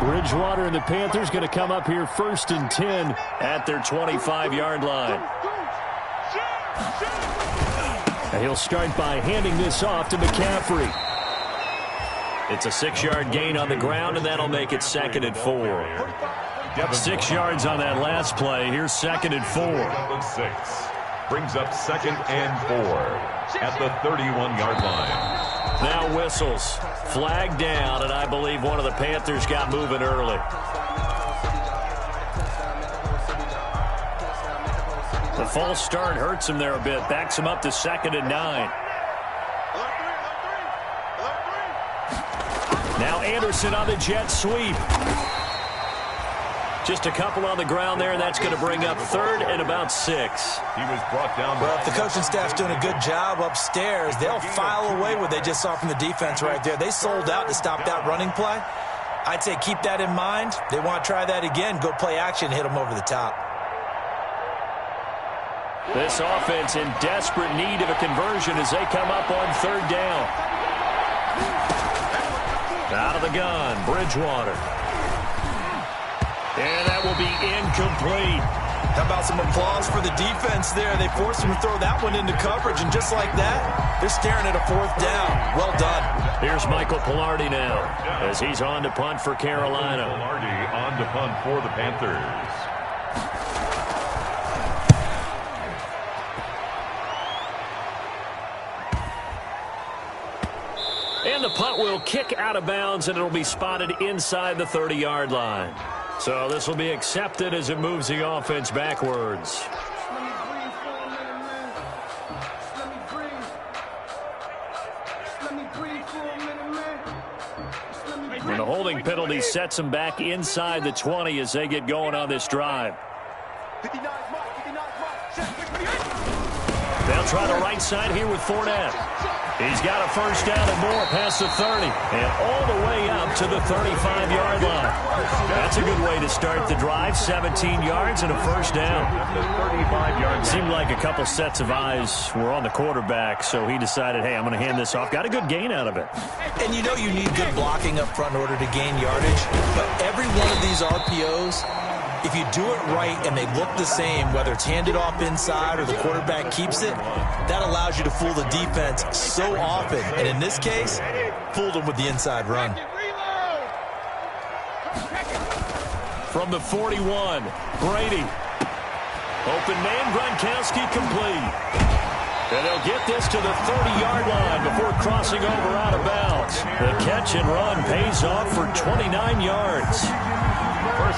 Bridgewater and the Panthers going to come up here 1st and 10 at their 25-yard line. And he'll start by handing this off to McCaffrey. It's a 6-yard gain on the ground, and that'll make it 2nd and 4. 6 yards on that last play. Here's 2nd and 4. Brings up 2nd and 4 at the 31-yard line. Now whistles. Flag down, and I believe one of the Panthers got moving early. The false start hurts him there a bit. Backs him up to 2nd and 9. Now Anderson on the jet sweep. Just a couple on the ground there, and that's going to bring up 3rd and about 6. He was brought down. Well, if the coaching staff's doing a good job upstairs, they'll file away what they just saw from the defense right there. They sold out to stop that running play. I'd say keep that in mind. They want to try that again. Go play action, hit them over the top. This offense in desperate need of a conversion as they come up on 3rd down. Out of the gun, Bridgewater. And that will be incomplete. How about some applause for the defense there? They forced him to throw that one into coverage, and just like that, they're staring at a 4th down. Well done. Here's Michael Pilardi now as he's on to punt for Carolina. Pilardi on to punt for the Panthers. And the punt will kick out of bounds, and it'll be spotted inside the 30-yard line. So this will be accepted as it moves the offense backwards. And the holding penalty sets them back inside the 20 as they get going on this drive. They'll try the right side here with Fournette. He's got a 1st down and more past the 30 and all the way up to the 35-yard line. That's a good way to start the drive. 17 yards and a 1st down. 35 yards. Seemed like a couple sets of eyes were on the quarterback, so he decided, hey, I'm going to hand this off. Got a good gain out of it. And you know you need good blocking up front in order to gain yardage. But every one of these RPOs, if you do it right and they look the same, whether it's handed off inside or the quarterback keeps it, that allows you to fool the defense so often. And in this case, fooled them with the inside run. From the 41, Brady. Open man, Gronkowski complete. And they'll get this to the 30-yard line before crossing over out of bounds. The catch and run pays off for 29 yards.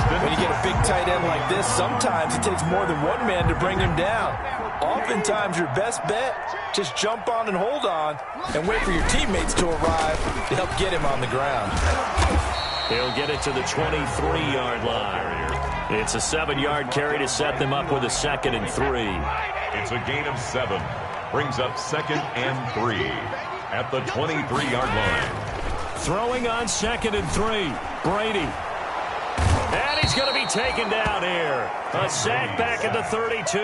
When you get a big tight end like this, sometimes it takes more than one man to bring him down. Oftentimes, your best bet, just jump on and hold on and wait for your teammates to arrive to help get him on the ground. He'll get it to the 23-yard line. It's a 7-yard carry to set them up with a 2nd and 3. It's a gain of 7. Brings up 2nd and 3 at the 23-yard line. Throwing on 2nd and 3. Brady. And he's going to be taken down here. A sack back at the 32.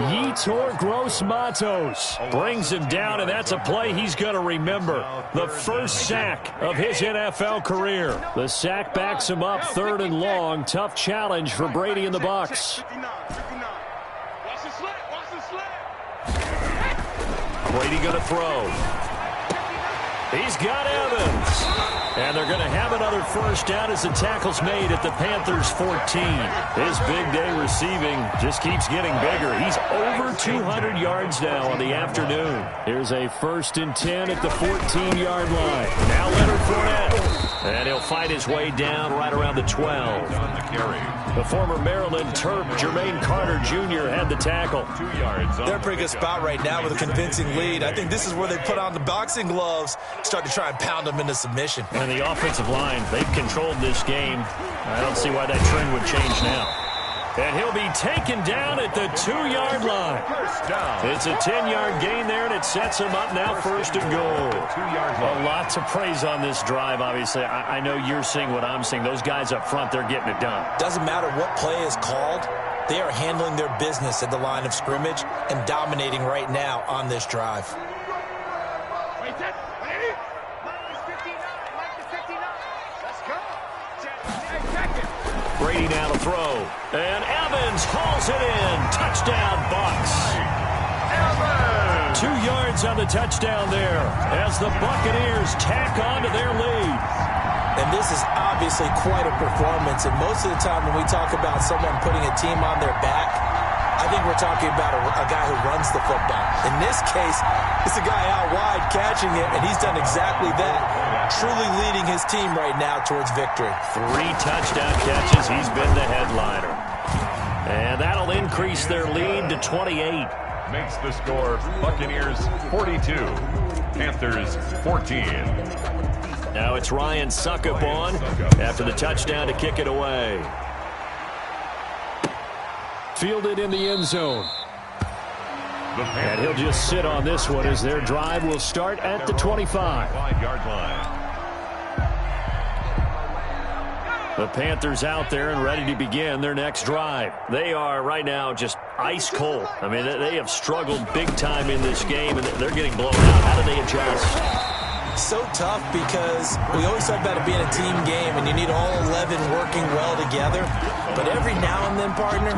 Yetur Gross-Matos brings him down, and that's a play he's going to remember. The first sack of his NFL career. The sack backs him up 3rd and long. Tough challenge for Brady and the Bucs. Brady going to throw. He's got Evans. And they're going to have another 1st down as the tackle's made at the Panthers' 14. His big day receiving just keeps getting bigger. He's over 200 yards now on the afternoon. Here's a 1st and 10 at the 14-yard line. Now Leonard Fournette. And he'll fight his way down right around the 12. The former Maryland Terp, Jermaine Carter Jr. had the tackle. 2 yards. They're in a pretty good spot right now with a convincing lead. I think this is where they put on the boxing gloves, start to try and pound them into submission. And the offensive line, they've controlled this game. I don't see why that trend would change now. And he'll be taken down at the 2-yard line. It's a 10-yard gain there, and it sets him up now 1st and goal. 2-yard line. A lot to praise on this drive, obviously. I know you're seeing what I'm seeing. Those guys up front, they're getting it done. Doesn't matter what play is called. They are handling their business at the line of scrimmage and dominating right now on this drive. Brady now to throw. And Evans hauls it in. Touchdown, Bucs. Evans! 2 yards on the touchdown there as the Buccaneers tack on to their lead. And this is obviously quite a performance. And most of the time when we talk about someone putting a team on their back, I think we're talking about a guy who runs the football. In this case, it's a guy out wide catching it, and he's done exactly that, truly leading his team right now towards victory. 3 touchdown catches. He's been the headliner. And that'll increase their lead to 28. Makes the score Buccaneers 42, Panthers 14. Now it's Ryan Suckup on after the touchdown to kick it away. Fielded in the end zone. And he'll just sit on this one as their drive will start at the 25. 5-yard line. The Panthers out there and ready to begin their next drive. They are right now just ice cold. I mean, they have struggled big time in this game, and they're getting blown out. How do they adjust? So tough because we always talk about it being a team game, and you need all 11 working well together. But every now and then, partner,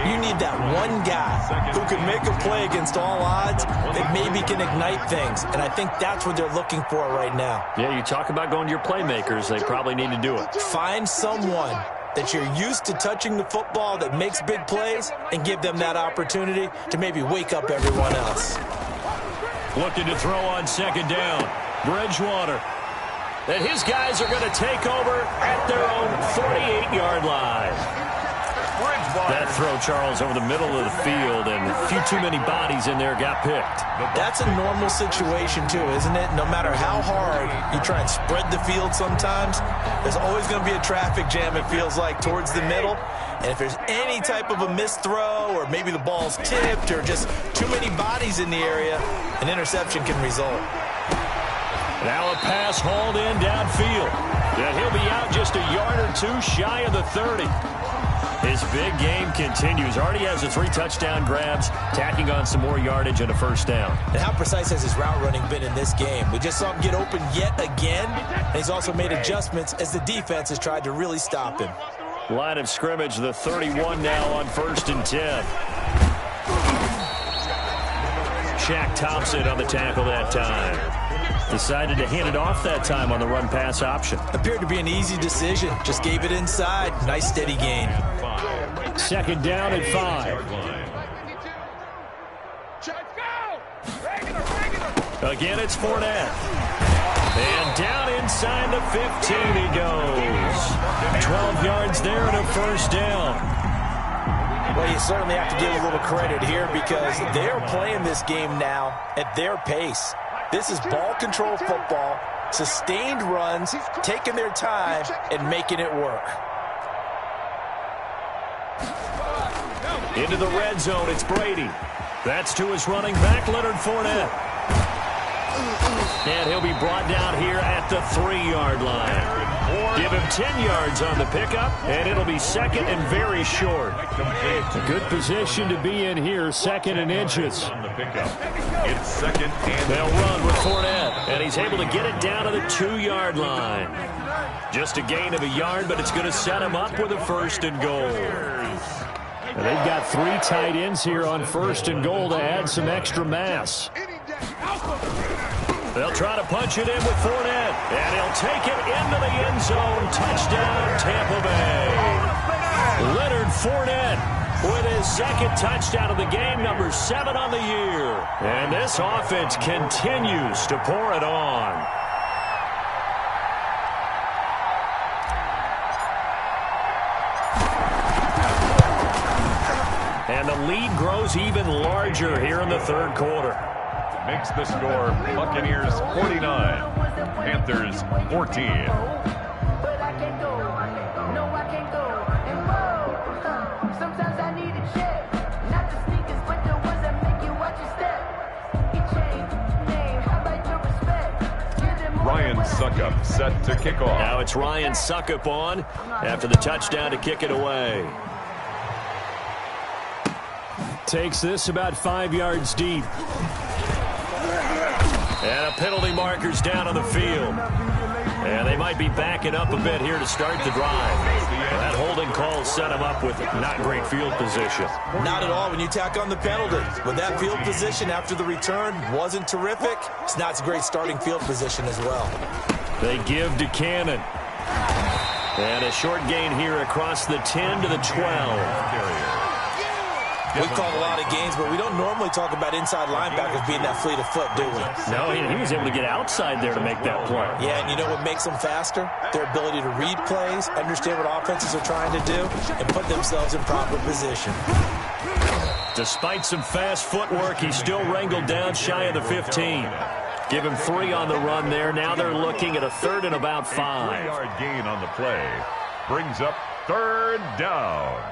you need that one guy who can make a play against all odds that maybe can ignite things. And I think that's what they're looking for right now. Yeah, you talk about going to your playmakers. They probably need to do it. Find someone that you're used to touching the football that makes big plays and give them that opportunity to maybe wake up everyone else. Looking to throw on second down. Bridgewater. And his guys are going to take over at their own 48-yard line. That throw, Charles, over the middle of the field, and a few too many bodies in there got picked. That's a normal situation, too, isn't it? No matter how hard you try and spread the field sometimes, there's always going to be a traffic jam, it feels like, towards the middle. And if there's any type of a missed throw, or maybe the ball's tipped, or just too many bodies in the area, an interception can result. Now a pass hauled in downfield. And he'll be out just a yard or two shy of the 30. His big game continues. Already has the 3 touchdown grabs, tacking on some more yardage and a first down. And how precise has his route running been in this game? We just saw him get open yet again, and he's also made adjustments as the defense has tried to really stop him. Line of scrimmage, the 31 now on 1st and 10. Shaq Thompson on the tackle that time. Decided to hand it off that time on the run-pass option. Appeared to be an easy decision. Just gave it inside. Nice steady gain. Second down and 5. Again, it's Fournette. And down inside the 15 he goes. 12 yards there and a first down. Well, you certainly have to give a little credit here because they're playing this game now at their pace. This is ball control football, sustained runs, taking their time, and making it work. Into the red zone, it's Brady. That's to his running back, Leonard Fournette. And he'll be brought down here at the 3-yard line. Give him 10 yards on the pickup, and it'll be second and very short. A good position to be in here, 2nd and inches. On the pickup. It's 2nd and they'll run with Fournette, and he's able to get it down to the 2-yard line. Just a gain of a yard, but it's going to set him up with a 1st and goal. And they've got 3 tight ends here on 1st and goal to add some extra mass. They'll try to punch it in with Fournette, and he'll take it into the end zone. Touchdown, Tampa Bay. Leonard Fournette with his 2nd touchdown of the game, number 7 on the year. And this offense continues to pour it on. And the lead grows even larger here in the 3rd quarter. Makes the score Buccaneers 49, Panthers 14. Ryan Suckup set to kick off. Now it's Ryan Suckup on after the touchdown to kick it away. Takes this about 5 yards deep. And a penalty marker's down on the field. And they might be backing up a bit here to start the drive. That holding call set him up with not great field position. Not at all when you tack on the penalty. With that field position after the return wasn't terrific, it's not a great starting field position as well. They give to Cannon. And a short gain here across the 10 to the 12. We call a lot of games, but we don't normally talk about inside linebackers being that fleet of foot, do we? No, he was able to get outside there to make that play. Yeah, and you know what makes them faster? Their ability to read plays, understand what offenses are trying to do, and put themselves in proper position. Despite some fast footwork, he's still wrangled down shy of the 15. Give him 3 on the run there. Now they're looking at a 3rd and about 5. A 3-yard gain on the play. Brings up 3rd down.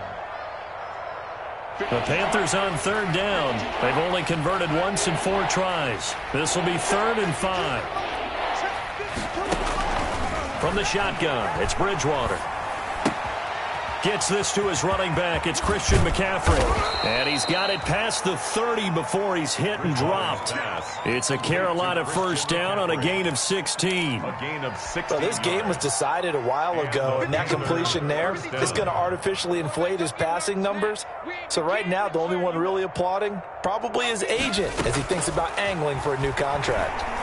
The Panthers on 3rd down. They've only converted once in 4 tries. This will be 3rd and 5. From the shotgun, it's Bridgewater. Gets this to his running back. It's Christian McCaffrey. And he's got it past the 30 before he's hit and dropped. It's a Carolina first down on a gain of 16. A gain of 16. Well, this game was decided a while ago, and that completion there is going to artificially inflate his passing numbers. So right now, the only one really applauding probably his agent as he thinks about angling for a new contract.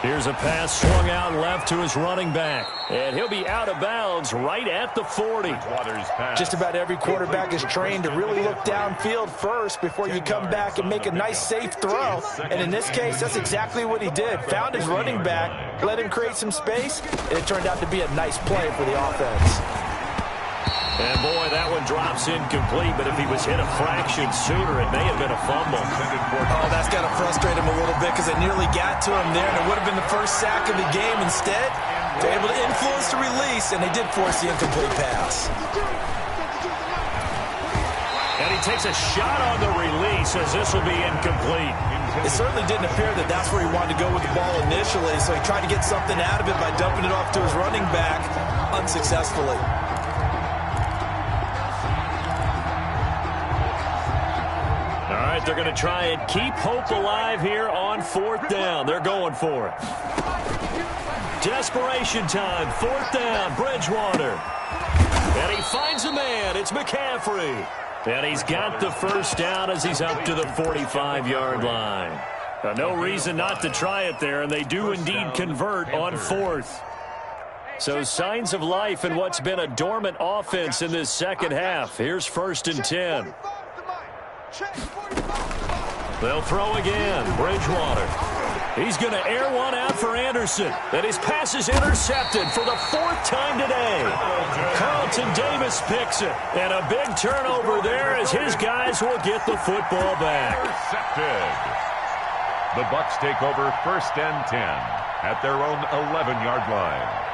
Here's a pass swung out left to his running back. And he'll be out of bounds right at the 40. Just about every quarterback is trained to really look downfield first before you come back and make a nice, safe throw. And in this case, that's exactly what he did. Found his running back, let him create some space, and it turned out to be a nice play for the offense. And, boy, that one drops incomplete, but if he was hit a fraction sooner, it may have been a fumble. Oh, that's got to frustrate him a little bit because they nearly got to him there, and it would have been the first sack of the game. Instead, they're able to influence the release, and they did force the incomplete pass. And he takes a shot on the release as this will be incomplete. It certainly didn't appear that that's where he wanted to go with the ball initially, so he tried to get something out of it by dumping it off to his running back unsuccessfully. All right, they're going to try and keep hope alive here on 4th down. They're going for it. Desperation time, 4th down, Bridgewater. And he finds a man. It's McCaffrey. And he's got the first down as he's up to the 45-yard line. No reason not to try it there, and they do indeed convert on 4th. So signs of life in what's been a dormant offense in this second half. Here's 1st and 10. They'll throw again. Bridgewater. He's going to air one out for Anderson. And his pass is intercepted for the 4th time today. Carlton Davis picks it. And a big turnover there as his guys will get the football back. Intercepted. The Bucs take over 1st and 10 at their own 11-yard line.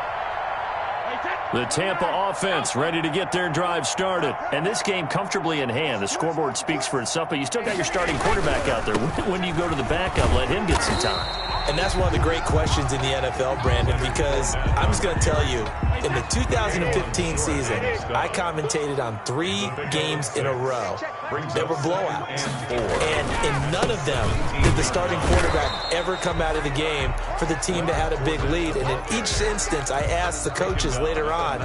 The Tampa offense ready to get their drive started. And this game comfortably in hand. The scoreboard speaks for itself, but you still got your starting quarterback out there. When do you go to the backup, let him get some time? And that's one of the great questions in the NFL, Brandon, because I'm just going to tell you, in the 2015 season, I commentated on 3 games in a row that were blowouts. And in none of them did the starting quarterback ever come out of the game for the team that had a big lead. And in each instance, I asked the coaches later on,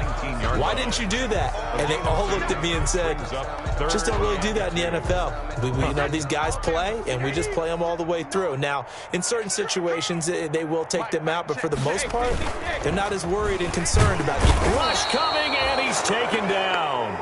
why didn't you do that? And they all looked at me and said, just don't really do that in the NFL. We these guys play, and we just play them all the way through. Now, in certain situations, they will take them out, but for the most part, they're not as worried and concerned about you. Rush coming, and he's taken down.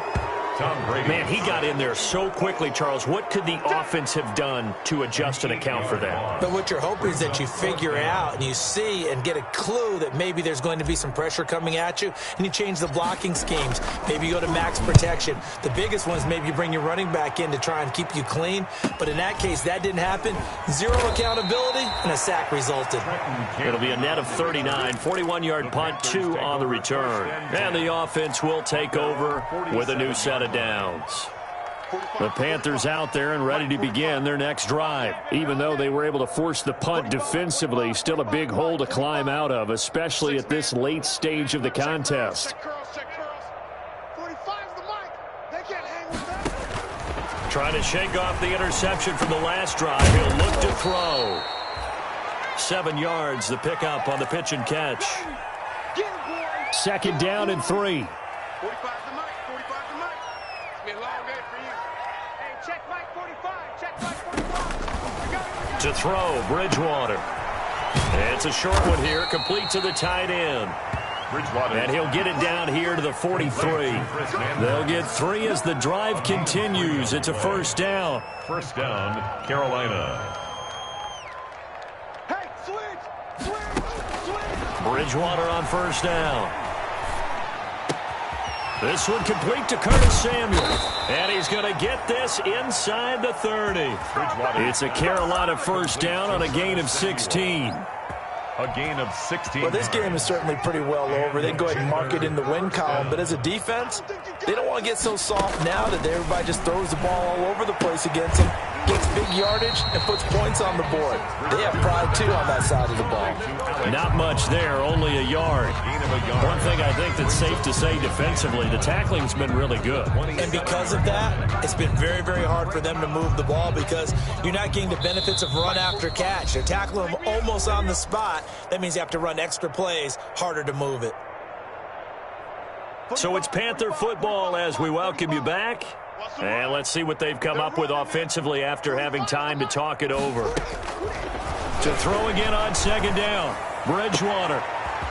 Man, he got in there so quickly, Charles. What could the offense have done to adjust and account for that? But what you're hoping is that you figure out and you see and get a clue that maybe there's going to be some pressure coming at you, and you change the blocking schemes. Maybe you go to max protection. The biggest one is maybe you bring your running back in to try and keep you clean. But in that case, that didn't happen. 0 accountability, and a sack resulted. It'll be a net of 39, 41-yard punt, 2 on the return. And the offense will take over with a new set of downs. The Panthers out there and ready to begin their next drive. Even though they were able to force the punt defensively, still a big hole to climb out of, especially at this late stage of the contest. Trying to shake off the interception from the last drive. He'll look to throw. 7 yards, the pickup on the pitch and catch. 2nd down and 3. To throw, Bridgewater. It's a short one here, complete to the tight end. And he'll get it down here to the 43. They'll get 3 as the drive continues. It's a first down. First down, Carolina. Bridgewater on first down. This one complete to Curtis Samuel. And he's going to get this inside the 30. It's a Carolina first down on a gain of 16. A gain of 16. Well, this game is certainly pretty well over. They can go ahead and mark it in the win column. But as a defense, they don't want to get so soft now that everybody just throws the ball all over the place against them, gets big yardage, and puts points on the board. They have pride, too, on that side of the ball. Not much there, only a yard. One thing I think that's safe to say defensively, the tackling's been really good. And because of that, it's been very, very hard for them to move the ball because you're not getting the benefits of run after catch. They're tackling them almost on the spot. That means you have to run extra plays, harder to move it. So it's Panther football as we welcome you back. And let's see what they've come up with offensively after having time to talk it over. To throw again on second down, Bridgewater.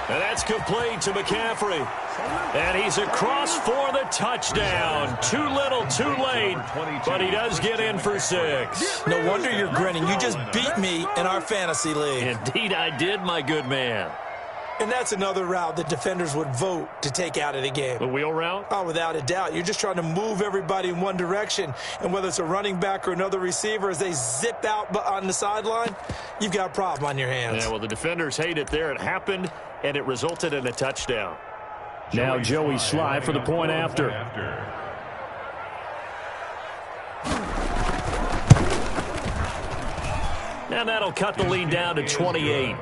And that's complete to McCaffrey. And he's across for the touchdown. Too little, too late, but he does get in for 6. No wonder you're grinning. You just beat me in our fantasy league. Indeed I did, my good man. And that's another route that defenders would vote to take out of the game. The wheel route? Oh, without a doubt. You're just trying to move everybody in one direction. And whether it's a running back or another receiver, as they zip out on the sideline, you've got a problem on your hands. Yeah, well, the defenders hate it there. It happened, and it resulted in a touchdown. Now Joey Sly for the point after. And that'll cut the lead down to 28.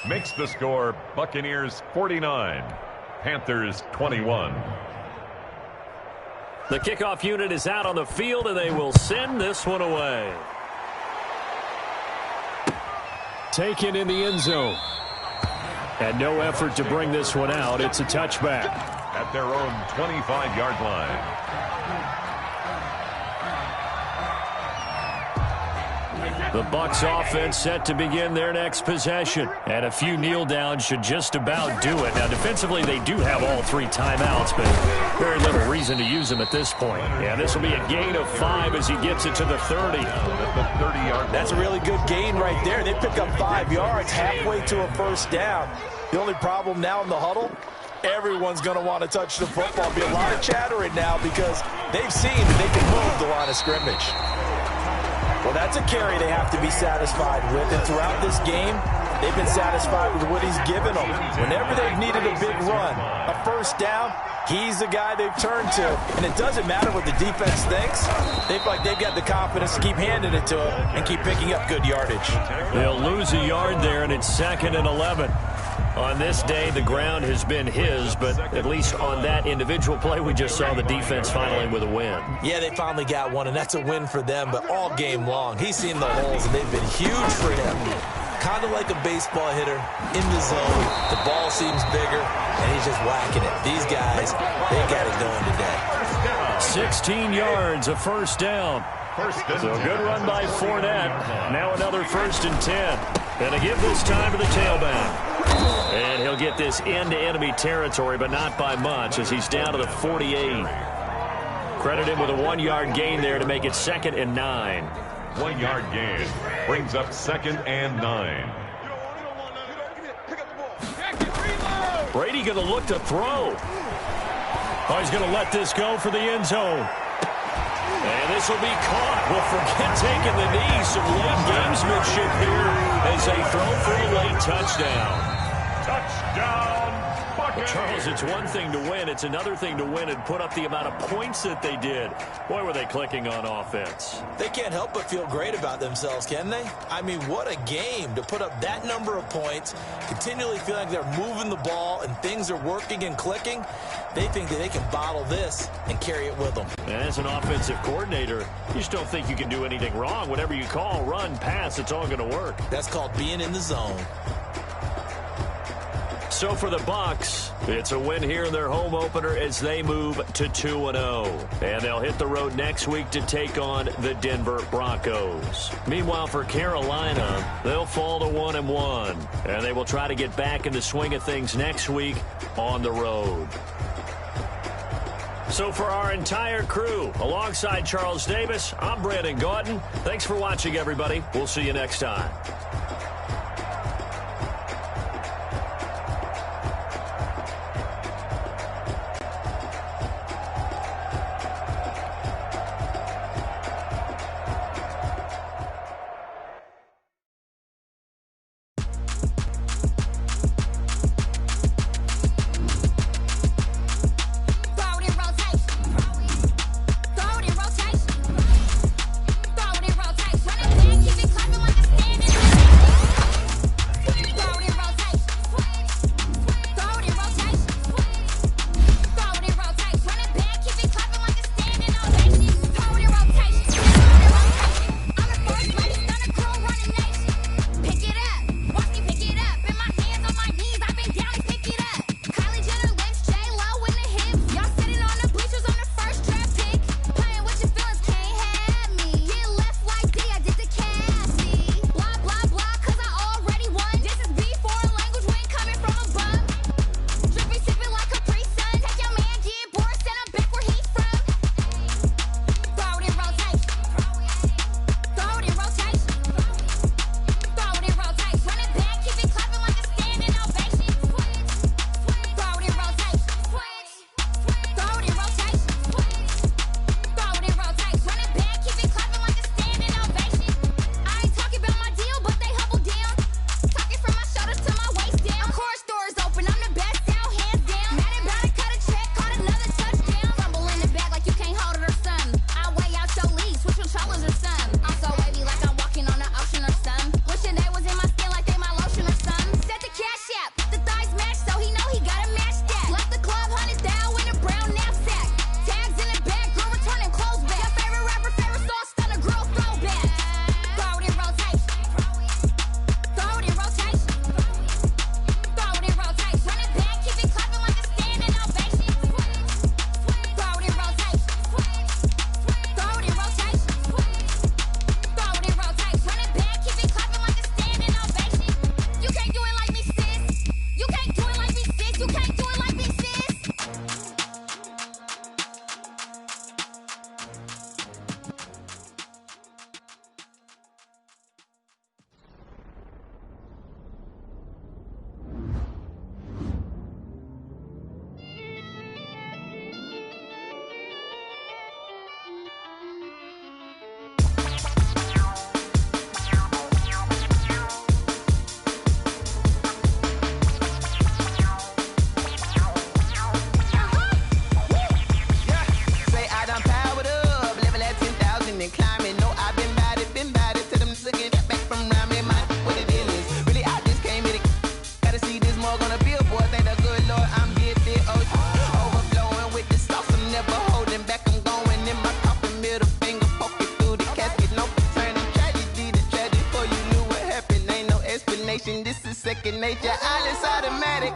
Makes the score Buccaneers 49, Panthers 21. The kickoff unit is out on the field, and they will send this one away. Taken in the end zone. And no effort to bring this one out. It's a touchback. At their own 25-yard line. The Bucs offense set to begin their next possession. And a few kneel downs should just about do it. Now, defensively, they do have all 3 timeouts, but very little reason to use them at this point. Yeah, this will be a gain of 5 as he gets it to the 30. That's a really good gain right there. They pick up 5 yards halfway to a first down. The only problem now in the huddle, everyone's going to want to touch the football. Be a lot of chattering now because they've seen that they can move the line of scrimmage. Well, that's a carry they have to be satisfied with. And throughout this game, they've been satisfied with what he's given them. Whenever they've needed a big run, a first down, he's the guy they've turned to. And it doesn't matter what the defense thinks. They feel like they've got the confidence to keep handing it to him and keep picking up good yardage. They'll lose a yard there, and it's 2nd and 11. On this day, the ground has been his, but at least on that individual play, we just saw the defense finally with a win. Yeah, they finally got one, and that's a win for them, but all game long, he's seen the holes, and they've been huge for him. Kind of like a baseball hitter in the zone. The ball seems bigger, and he's just whacking it. These guys, they got it going today. 16 yards, a first down. So a good run by Fournette. Now another 1st and 10. And a give this time to the tailback. And he'll get this into enemy territory, but not by much as he's down to the 48. Credit him with a 1-yard gain there to make it 2nd and 9. 1-yard gain brings up 2nd and 9. Brady going to look to throw. Oh, he's going to let this go for the end zone. And this will be caught. Well, forget taking the knee. Some late gamesmanship here as they throw for a late touchdown. Touchdown, Buccaneers. Well, Charles, it's one thing to win. It's another thing to win and put up the amount of points that they did. Boy, were they clicking on offense. They can't help but feel great about themselves, can they? I mean, what a game to put up that number of points, continually feeling like they're moving the ball and things are working and clicking. They think that they can bottle this and carry it with them. And as an offensive coordinator, you just don't think you can do anything wrong. Whatever you call, run, pass, it's all going to work. That's called being in the zone. So for the Bucks, it's a win here in their home opener as they move to 2-0. And they'll hit the road next week to take on the Denver Broncos. Meanwhile, for Carolina, they'll fall to 1-1. And they will try to get back in the swing of things next week on the road. So for our entire crew, alongside Charles Davis, I'm Brandon Gaudin. Thanks for watching, everybody. We'll see you next time. This is second nature. All is automatic.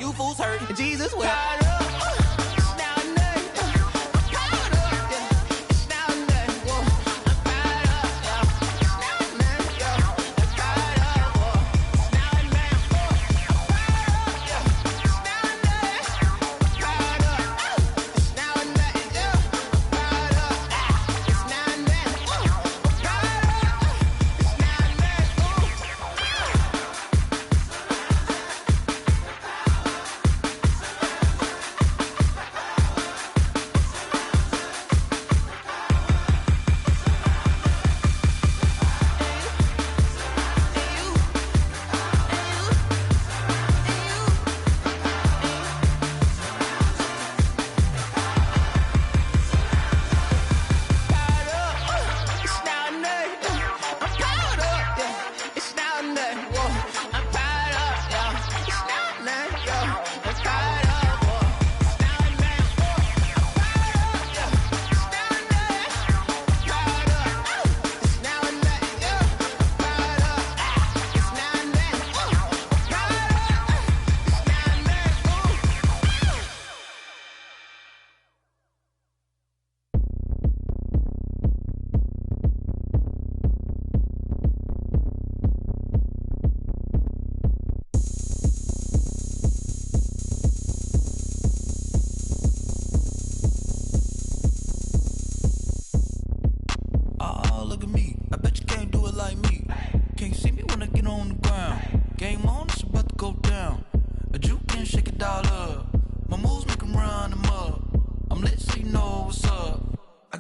You fools hurt. Jesus will.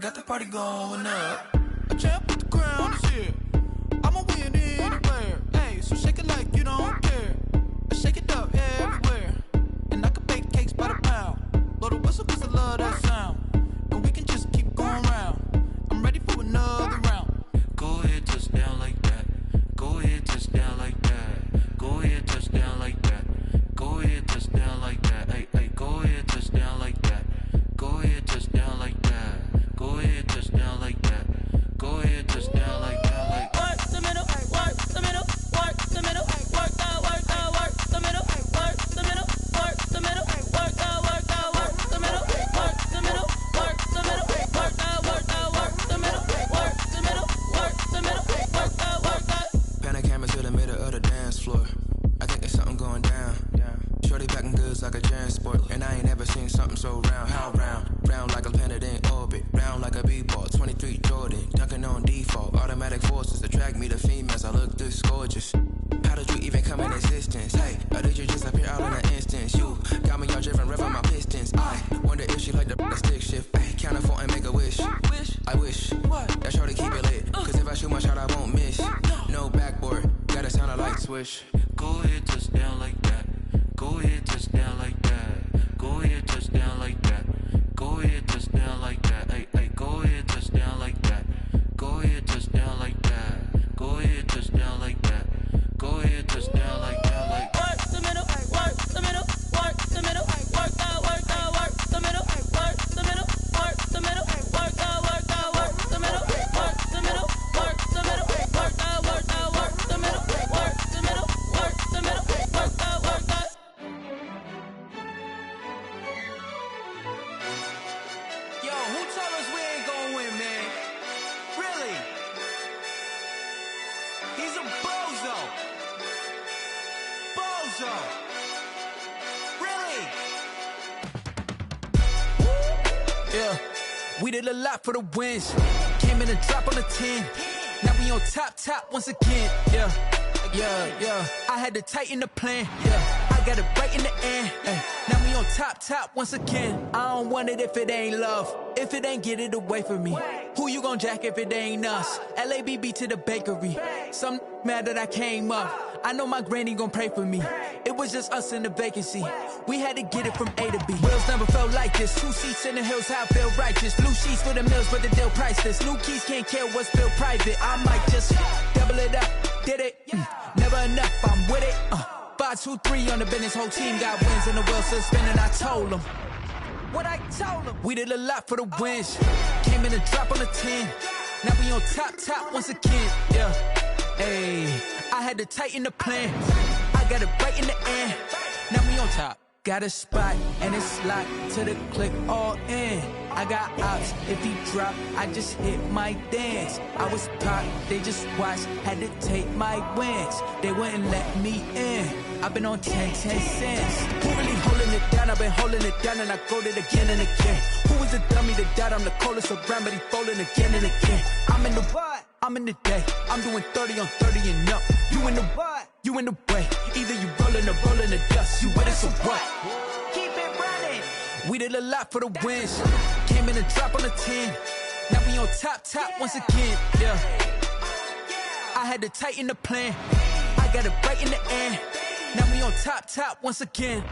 got the party going up. A champ with the crown is here. I'ma win anywhere. Hey, so shake it like you don't care. I shake it up everywhere. And I can bake cakes by the pound. Blow the whistle 'cause I love that sound. And we can just keep going round. I'm ready for another round. Go ahead, touch down like that. Go ahead, touch down like that. Go ahead, touch down like that. Go ahead, touch down like that. Hey, hey, go ahead, touch down like that. Go ahead, touch down like that. Go ahead, touch down like that. Go ahead, touch down like that. Like work the middle, work the middle, work the middle, work the middle, work the middle, work the middle, work the middle, work the middle, work the middle, work the middle, work the middle, work the middle, work the. Pan a camera to the middle of the dance floor. I think there's something going down. Shorty packing goods like a transport, and I ain't never seen something so round. How round? Round like a planet in orbit, round like a b-ball. 23 Jordan, dunking on default. Automatic forces attract me to females. I look this gorgeous. How did you even come in existence? Hey, or did you just appear out in an instance? You got me all driven, revving my pistons. I wonder if she like the stick shift. Hey, count a 4 and make a wish. I wish that shorty keep it lit. 'Cause if I shoot my shot, I won't miss. No backboard, gotta sound a light switch. go ahead, touch down like that. Go ahead, touch down like that. Go ahead, touch down like that. Go ahead, touch down like that. Hey, hey, go ahead, touch down like that. Go ahead, touch down like that. Go ahead, touch down like that. Go ahead, touch down like that. Like work the middle, work the middle, work the middle, work the middle, work the middle, work the middle, work the middle, work the middle, work the middle, work the middle, work the middle, work the middle, work the middle, work the. Yo, who told us we ain't gonna win, man? Really? He's a bozo. Bozo. Really? Yeah, we did a lot for the wins. Came in and drop on the 10. Now we on top once again. Yeah. I had to tighten the plan. Yeah, I got it right in the end. Now we on top once again. I don't want it if it ain't love. If it ain't, get it away from me. Who you gon' jack if it ain't us? LABB to the bakery. Some mad that I came up. I know my granny gon' pray for me. It was just us in the vacancy. We had to get it from A to B. Wheels never felt like this. 2 seats in the hills, how I feel righteous. Blue sheets for the mills, but the deal priceless. New keys can't care what's still private. I might just double it up. Did it? Never enough, I'm with it. 5, 2, 3 on the business. Whole team got wins and the wheels still spinning. I told them what I told them. We did a lot for the wins. Came in and drop on the 10. Now we on top once again. Yeah. Hey, I had to tighten the plan. I got it right in the end. Now we on top. Got a spot and it's locked to the click all in. I got ops, if he drop, I just hit my dance. I was popped, they just watched, had to take my wins. They wouldn't let me in. I've been on 10 cents. Who really holding it down? I've been holding it down and I go it again and again. Who was the dummy that died? I'm the coldest around, but he falling again and again. I'm in the what? I'm in the day. I'm doing 30 on 30 and up. You in the what? You in the way. Either you rolling or rolling the dust. You with us or what? Keep it running. We did a lot for the wins. Came in and drop on the 10. Now we on top once again. Yeah. I had to tighten the plan. I got it right in the end. Now we on top once again.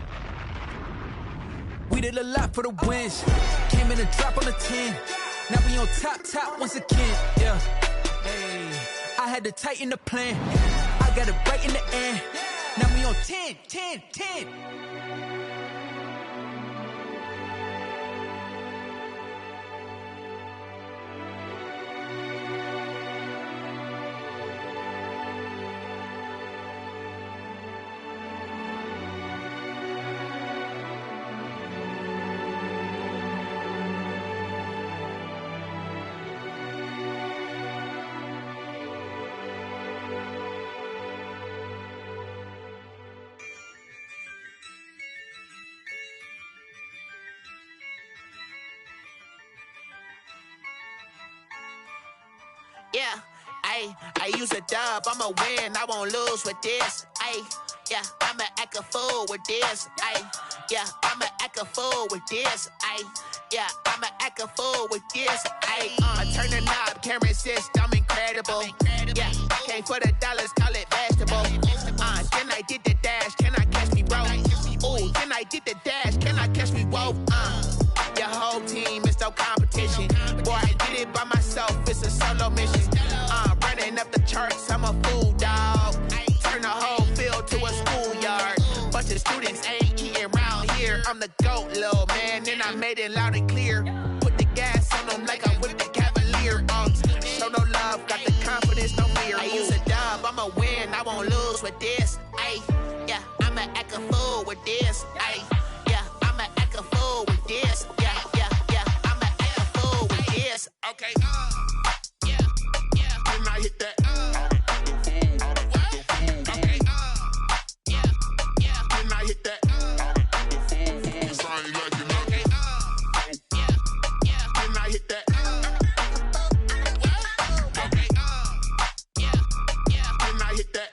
We did a lot for the wins. Came in and drop on the 10. Now we on top once again. Yeah. Hey, I had to tighten the plan. I got it right in the end. Now we on 10. Yeah, I use a dub, I'ma win, I won't lose with this. Yeah, I'ma act a fool with this, ayy. Yeah, I'ma act a fool with this, ayy. Yeah, I'ma act a fool with this, ayy. Turn the knob, camera assist, I'm incredible. Yeah, came for the dollars, call it vegetable. Then I did the dash, can I catch me, bro? Ooh, then I did the dash, can I catch me, whoa? Your whole team is no competition. Boy, I did it by myself, it's a solo mission. Running up the charts, I'm a fool, dog. Turn the whole field to a schoolyard. Bunch of students ain't eating round here. I'm the GOAT, little man, and I made it loud and clear. Put the gas on them like I'm with the Cavalier. Show no love, got the confidence, no fear. I use a dub, I'ma win, I won't lose with this. Ayy, yeah, I'ma act a fool with this. Ayy, yeah, I'ma act a fool with this. Yeah, yeah, yeah, I'ma act a fool with this. Okay, yeah, yeah, then I hit that. Okay, yeah, yeah, then I hit that. Cause I ain't like it. Okay, yeah, yeah, then I hit that. Okay, yeah, yeah, then I hit that.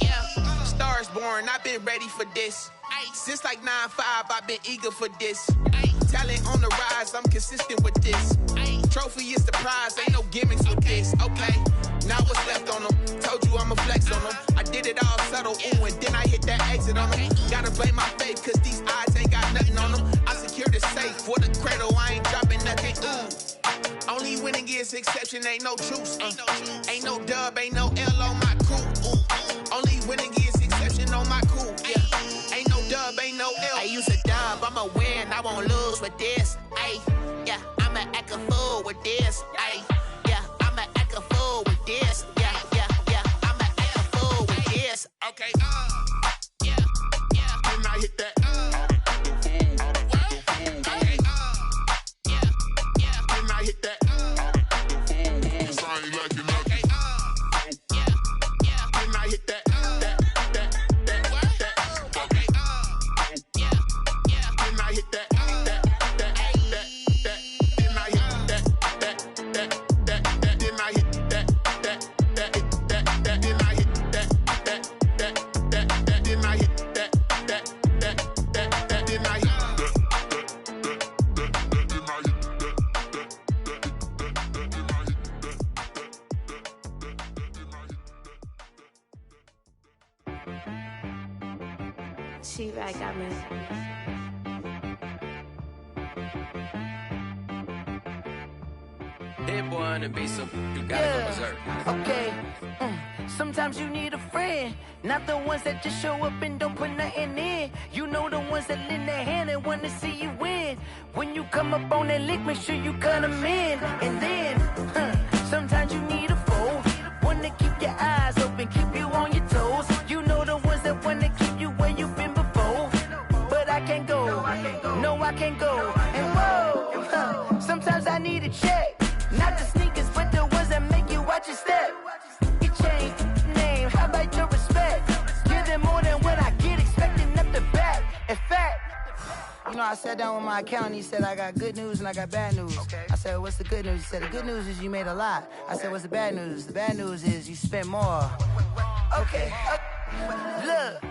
Yeah, stars born, I've been ready for this. Since like 9-5, I've been eager for this. Talent on the rise, I'm consistent with this. Trophy is the prize, ain't no gimmicks with this. Okay, now what's left on them? Told you I'ma flex on them. I did it all subtle, ooh, and then I hit that exit on them. Gotta blame my faith, cause these odds ain't got nothing on them. I secure the safe for the cradle, I ain't dropping nothing, ooh. Only winning is exception, ain't no truce. Ain't no dub, ain't no L on my crew. Ooh. Only winning is exception on my crew. Yeah, ain't no dub, ain't no L. I use a dub, I'ma win, I won't lose with this. Ayy, yeah, I'ma act a fool with this. Ayy, yeah, I'ma act a fool with this. Yeah, yeah, yeah, I'ma act a fool with this. Okay, yeah, yeah, then I hit that. Okay, yeah, yeah, then I hit that. Cause I ain't like it. Okay, yeah, yeah, then I hit that. Okay, yeah, yeah, then I hit that. She-Rag got me. Hit boy on the beat, so you gotta go berserk. Okay. Sometimes you need a friend, not the ones that just show up and don't put nothing in. You know the ones that lend their hand and want to see you win. When you come up on that lick, make sure you cut them in. And then, sometimes you need a foe, one to keep your eyes open, keep you on your toes. You know the ones that want to keep you where you've been before. But I can't go, no I can't go. And whoa, sometimes I need a check. Not the sneakers, but the ones that make you watch your step. You change name, how about your respect? Give them more than what I get, expecting up the back. In fact, you know, I sat down with my accountant, he said, I got good news and I got bad news. Okay. I said, what's the good news? He said, the good news is you made a lot. I said, what's the bad news? The bad news is you spent more. Okay. Look,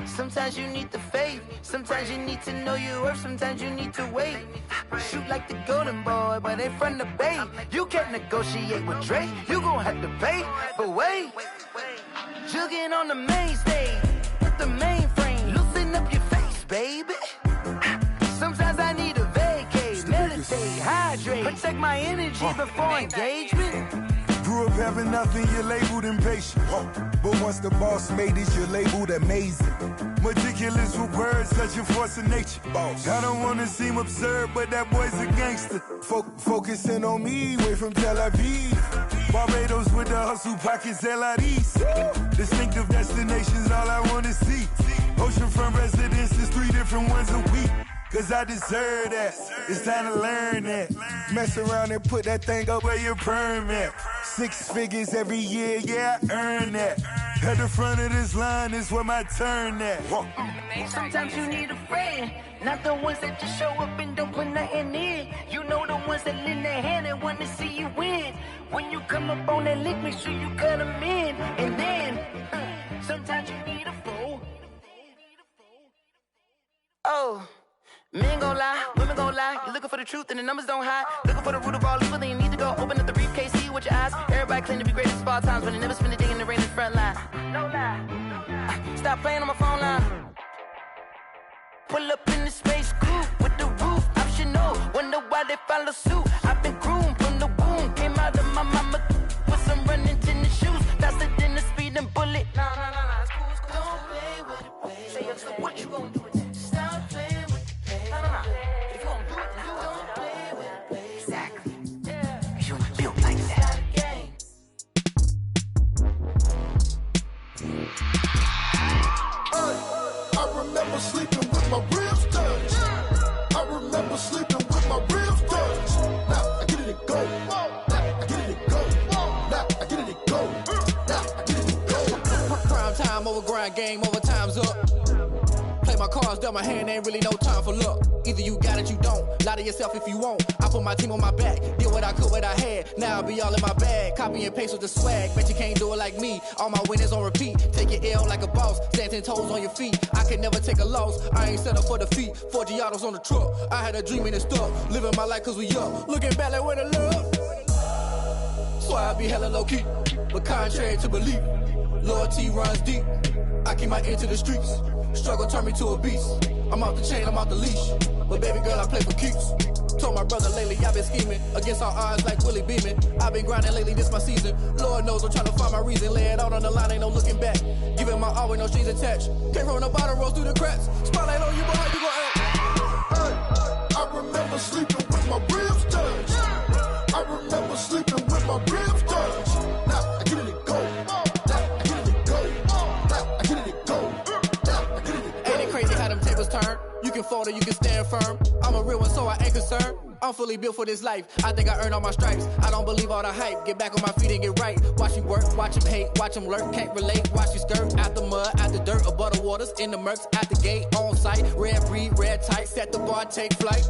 sometimes you need the faith, sometimes you need to know your worth, sometimes you need to wait. Shoot like the golden boy, but ain't from the bay. You can't negotiate with Drake, you gon' have to pay. But wait, jugging on the main stage, with the mainframe, loosen up your face, baby. Sometimes I need a vacate, meditate, hydrate, protect my energy before engagement. Grew up having nothing, you're labeled impatient. But once the boss made it, you're labeled amazing. Meticulous with words, such a force of nature. I don't wanna seem absurd, but that boy's a gangster. Focusing on me, way from Tel Aviv. Barbados with the hustle pockets, LIDs. Distinctive destinations, all I wanna see. Oceanfront residences, 3 different ones a week. cause I deserve that. It's time to learn that. Mess around and put that thing up where your permit. 6 figures every year, yeah, I earn that. At the front of this line is where my turn at. Sometimes you need a friend, not the ones that just show up and don't put nothing in. You know the ones that lend their hand and want to see you win. When you come up on that lick, make sure you cut them in. And then, sometimes you need a fool. Oh, men gon' lie, women gon' lie. You're looking for the truth and the numbers don't hide. Looking for the root of all evil, then you need to go open up the briefcase, see with your eyes. Everybody claim to be greatest of all times, but they never spend a day in the rain in the front line. No lie. Stop playing on my phone line. Pull up in the space coupe with the roof optional. Wonder why they follow suit. I've been groomed from the womb. Came out of my mama with some running tennis shoes. Faster than the speeding bullet. No, it's cool, it's cool. Don't play with it, baby. Say so what you gon' do with it? Stop playing with it, baby. No. If you gon' do it, then don't play with it, baby. Exactly. Yeah. Cause you built like that. I remember sleeping with my ribs touched. I remember sleeping with my ribs touched. Now I get it and go. Now I get it and go. Now I get it and go. Now I get it and go. Prime time over grind game, over time's up. Play my cards, dealt my hand, ain't really no time for luck. Either you got it, you don't. Lie to yourself if you won't. I put my team on my back, did what I could, what I had. Now I'll be all in my bag. Copy and paste with the swag. Bet you can't do it like me. All my winners on repeat. Take your L like a boss. Stand 10 toes on your feet. I can never take a loss. I ain't set up for defeat. 4 Giottos on the truck. I had a dream and it stuck. Living my life cause we up. Looking back like where the love. So I be hella low key. But contrary to belief, loyalty runs deep. I keep my ear to the streets. Struggle turned me to a beast. I'm off the chain, I'm off the leash. But baby girl, I play for keeps. Told my brother lately, I've been scheming. Against all odds like Willie Beeman. I've been grinding lately, this my season. Lord knows I'm trying to find my reason. Lay it out on the line, ain't no looking back. Giving my all with no strings attached. Came from the bottom, rose through the cracks. Spotlight on you, boy, how you gon' act? I remember sleeping with my ribs touched. I remember sleeping with my ribs touched. Now I get it and go. Now I get it and go. Now I get it and go. Now I get it and go. Ain't it crazy how them tables turn? You can fold or you can stand firm. I'm a real one, so I ain't concerned. I'm fully built for this life. I think I earned all my stripes. I don't believe all the hype. Get back on my feet and get right. Watch you work, watch him hate, watch him lurk. Can't relate, watch you skirt. Out the mud, out the dirt, above the waters, in the murks, at the gate, on site. Red breed, red tight, set the bar, take flight.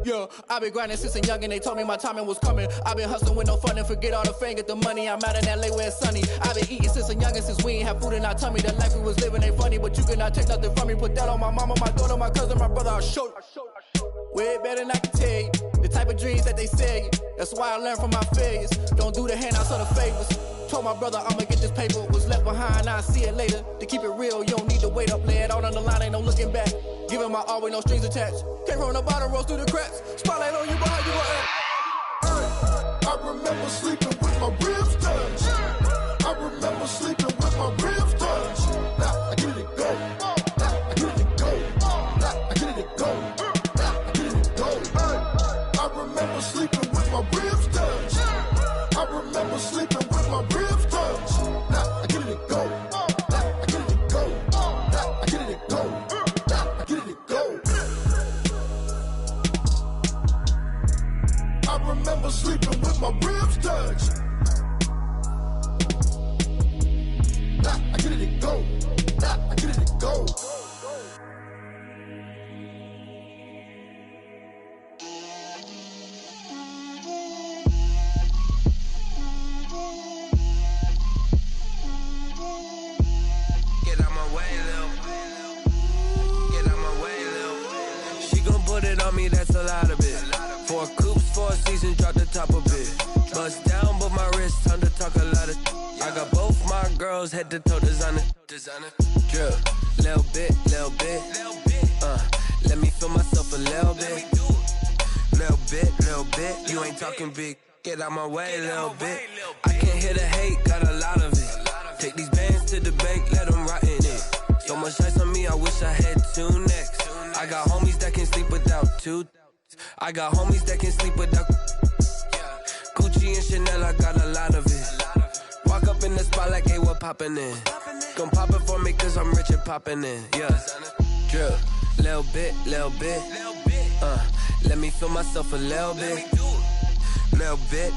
Yeah, I've been grinding since a youngin', they told me my timing was coming. I've been hustling with no fun and forget all the fame, get the money. I'm out in LA where it's sunny. I've been eating since a youngin', since we ain't have food in our tummy. The life we was living ain't funny, but you cannot take nothing from me. Put that on my mama, my daughter, my cousin, my brother, I'll show you. Way better than I can tell you. The type of dreams that they sell you. That's why I learned from my failures. Don't do the handouts or the favors. Told my brother I'ma get this paper. Was left behind, I'll see it later. To keep it real, you don't need to wait up. Lay it out on the line, ain't no looking back. Giving my all with no strings attached. Came from the bottom, rose through the cracks. Spotlight on you, boy, how you gon' act? I remember sleeping with my ribs touched. I remember sleeping with my ribs touched. Now I get it and go. Now I get it and go. Now I get it and go. Now I get it and go. I remember sleeping with my ribs touched. I remember sleeping with my ribs touched. Now I get it and go. Now I get it and go. Now I get it and go. Now I get it and go. I remember sleeping with my ribs touched. Now I get it and go. Now I get it and go. Get out my way, Lil. Get out my way, Lil. She gon' put it on me, that's a lot of it. 4 coops, 4 seasons, drop the top of it. Bust down, but my wrist, time to talk a lot of. I got both my girls, head to toe designer. Drip, little bit, little bit. Let me feel myself a little bit. Little bit, little bit. You ain't talking big. Get out my way, little bit. I can't hear the hate, got a lot of it. Take these bands to the bank, let them rot in it. So much ice on me, I wish I had 2 necks. I got homies that can sleep without 2. I got homies that can sleep without. Gucci and Chanel, I got a lot of it. Walk up in the spot like, hey, what poppin' in? Gon' pop it for me cause I'm rich and poppin' in, yeah. Drip, little bit, little bit. Let me feel myself a little bit. Little bit.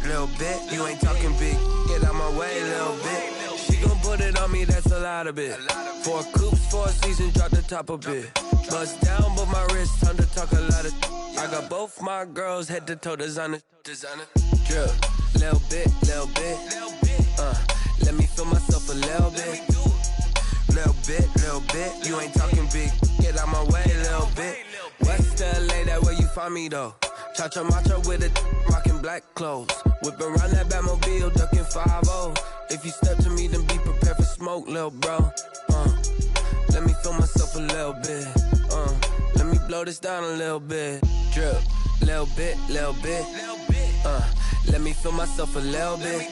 You ain't talking big. Get out my way, little bit. She gon' put it on me, that's a lot of it. 4 coops, 4 seasons, drop the top a bit. Bust down, but my wrist, time to talk a lot of. I got both my girls head to toe designer. Drip, little bit. Let me feel myself a little bit. Little bit. You ain't talking big. Get out my way, little bit. West LA, that where you find me though. Cha-cha macho with a rockin' black clothes. Whip around that Batmobile, ducking 5-0. If you step to me, then be prepared for smoke, lil' bro. Let me feel myself a little bit. Let me blow this down a little bit. Drip, little bit. Let me feel myself a little bit.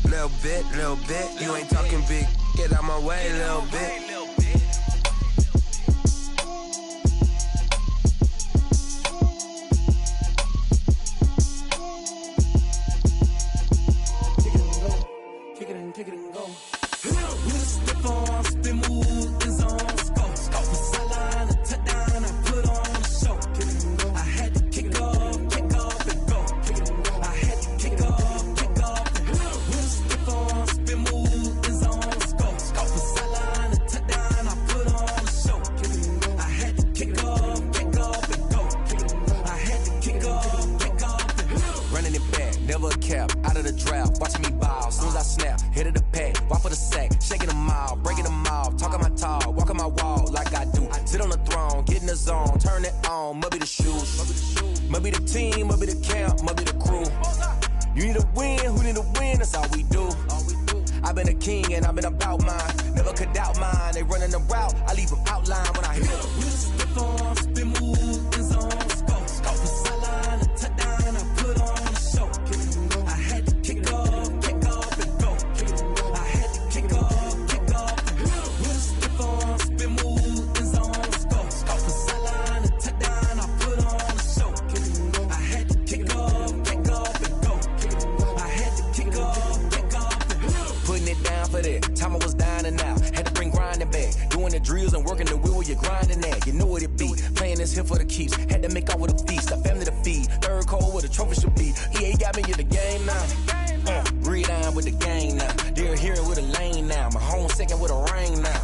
Little bit. You ain't talking big. Get out my way, little bit. Kick it and go. With a stiff arm, spin move, and zone, scope. From sideline to touchdown, I put on a show. I had to kick off and go. I had to kick off and go. With a stiff arm, spin move, and zone, scope. From sideline to touchdown, I put on a show. I had to kick off and go. I had to kick off and go. Running it back, never a cap, out of the draft, watching me bow, soon as I snap, hit of the pack, walk for the sack, shaking them out, breaking them out, talking my talk, walking my wall like I do, sit on the throne, get in the zone, turn it on, must be the shoes, must be the team, must be the camp, must be the crew, you need a win, who need a win, that's all we do, I've been a king and I've been about mine, never could doubt mine, they running the route, I leave them outline when I hit them. With a stiff arm, spin move, and zone, scope. From sideline to touchdown, I put on a show. I had to kick off and go. I had to kick off and go. With a stiff arm, spin move, and zone, scope. From sideline to touchdown, I put on a show. I had to kick off and go. I had to kick off and go. Putting it down for that, time I was down and out, had to bring grinding back, doing the drills and working the wheel where you're grinding at, you know what it be, playing this here for the keeps, had to make off with a feast, a family to feed, third cold where the trophy should be, EA got me in the game now, breathe down with the gang now, they're here with a lane now, my home second with a ring now,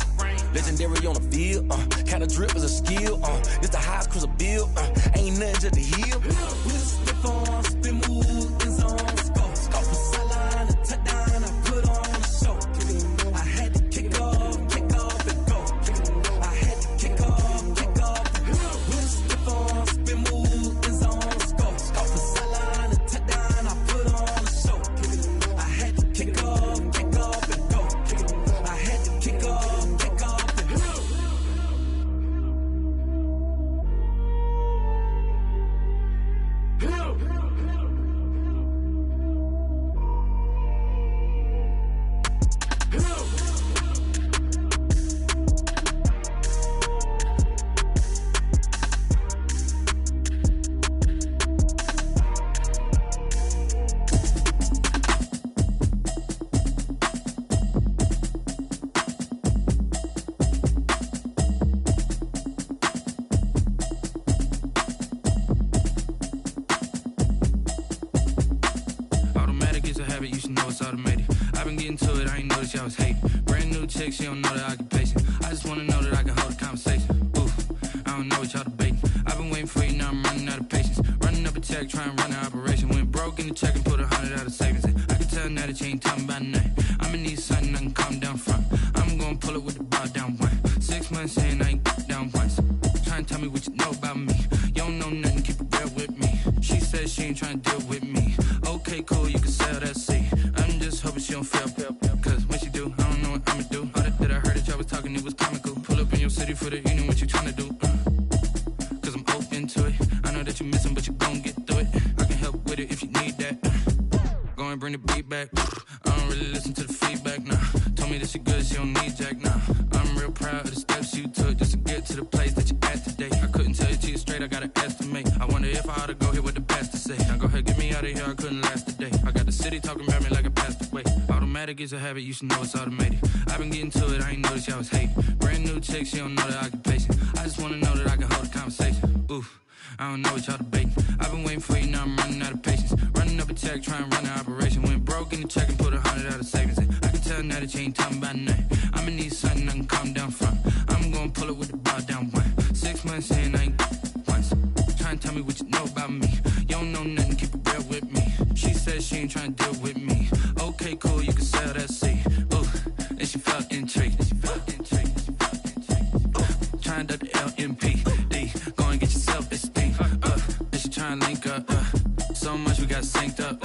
legendary on the field, kinda drip is a skill, this the highest cruiser bill, ain't nothing to the hill. With a stiff arm, spin move, and zone, scope. From sideline to touchdown, I put on a show. I had to kick off and go. I had to kick off and go. With a stiff arm, spin move, and zone, scope. From sideline to touchdown, I put on a show. I had to kick off and go. I had to kick off and go. Automatic is a habit, you should know it's automated. I've been getting to it, I ain't noticed y'all was hating. Brand new chick, she don't know the occupation. I just wanna know that I can hold a conversation. Oof, I don't know what y'all debating. I've been waiting for you, now I'm running out of patience. Running up a check, trying to run an operation. Went broke in the check and put 100 out of savings. I can tell now that you ain't talking about nothing. I'ma need something I can calm down from. I'm gonna pull it with the bar down one. 6 months in, I ain't down once. Trying to tell me what you know about me. You don't know nothing, keep it real with me. She says she ain't trying to deal with me. Okay, cool, you can sell that seat. I'm just hoping she don't fail. Cause when she do, I don't know what I'ma do. All that I heard that y'all was talking, it was comical. Pull up in your city for the evening, what you tryna do? Cause I'm open to it. I know that you missing, but you gon' get through it. I can help with it if you need that. Go and bring the beat back. I don't really listen to the feedback, nah. Told me that she good, she don't need Jack, nah. I'm real proud of the steps you took just to get to the place that you at today. I couldn't tell you to you straight, I gotta estimate. I wonder if I ought to go here with the best to say. Now go ahead, get me out of here, I couldn't last a day. I got the city talking about me like I passed away. Automatic is a habit, you should know it's automated. I've been getting to it, I ain't noticed y'all was hating. Brand new chick, she don't know the occupation. I just wanna know that I can hold a conversation. Oof, I don't know what y'all debating. I've been waiting for you, now I'm running out of patience. Running up a check, trying to run an operation. Went broke in the check and put 100 out of savings in. I can tell now that you ain't talking about nothing. I'ma need something I can calm down from. I'm gonna pull it with the bar down one. 6 months in, I ain't once. Trying to tell me what you know about me. You don't know nothing, keep it real with me. She said she ain't trying to deal with me. Okay, cool, you can sell that seat. Ooh, and she felt intrigued. Trying to the LMPD. Go and get yourself this thing. And she trying to link up. So much we got synced up.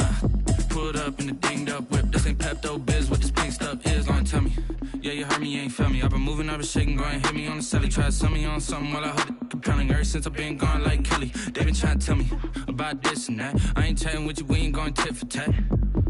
Pulled up in the dinged up whip. This ain't Pepto-Biz, what this pink stuff is. Long tell me. Yeah, you heard me, you ain't felt me. I've been moving, I've been shaking, go and hit me on the celly. Try to sell me on something while I hold it compelling. Ever since I've been gone like Kelly, they been trying to tell me about this and that. I ain't chatting with you, we ain't going tit for tat.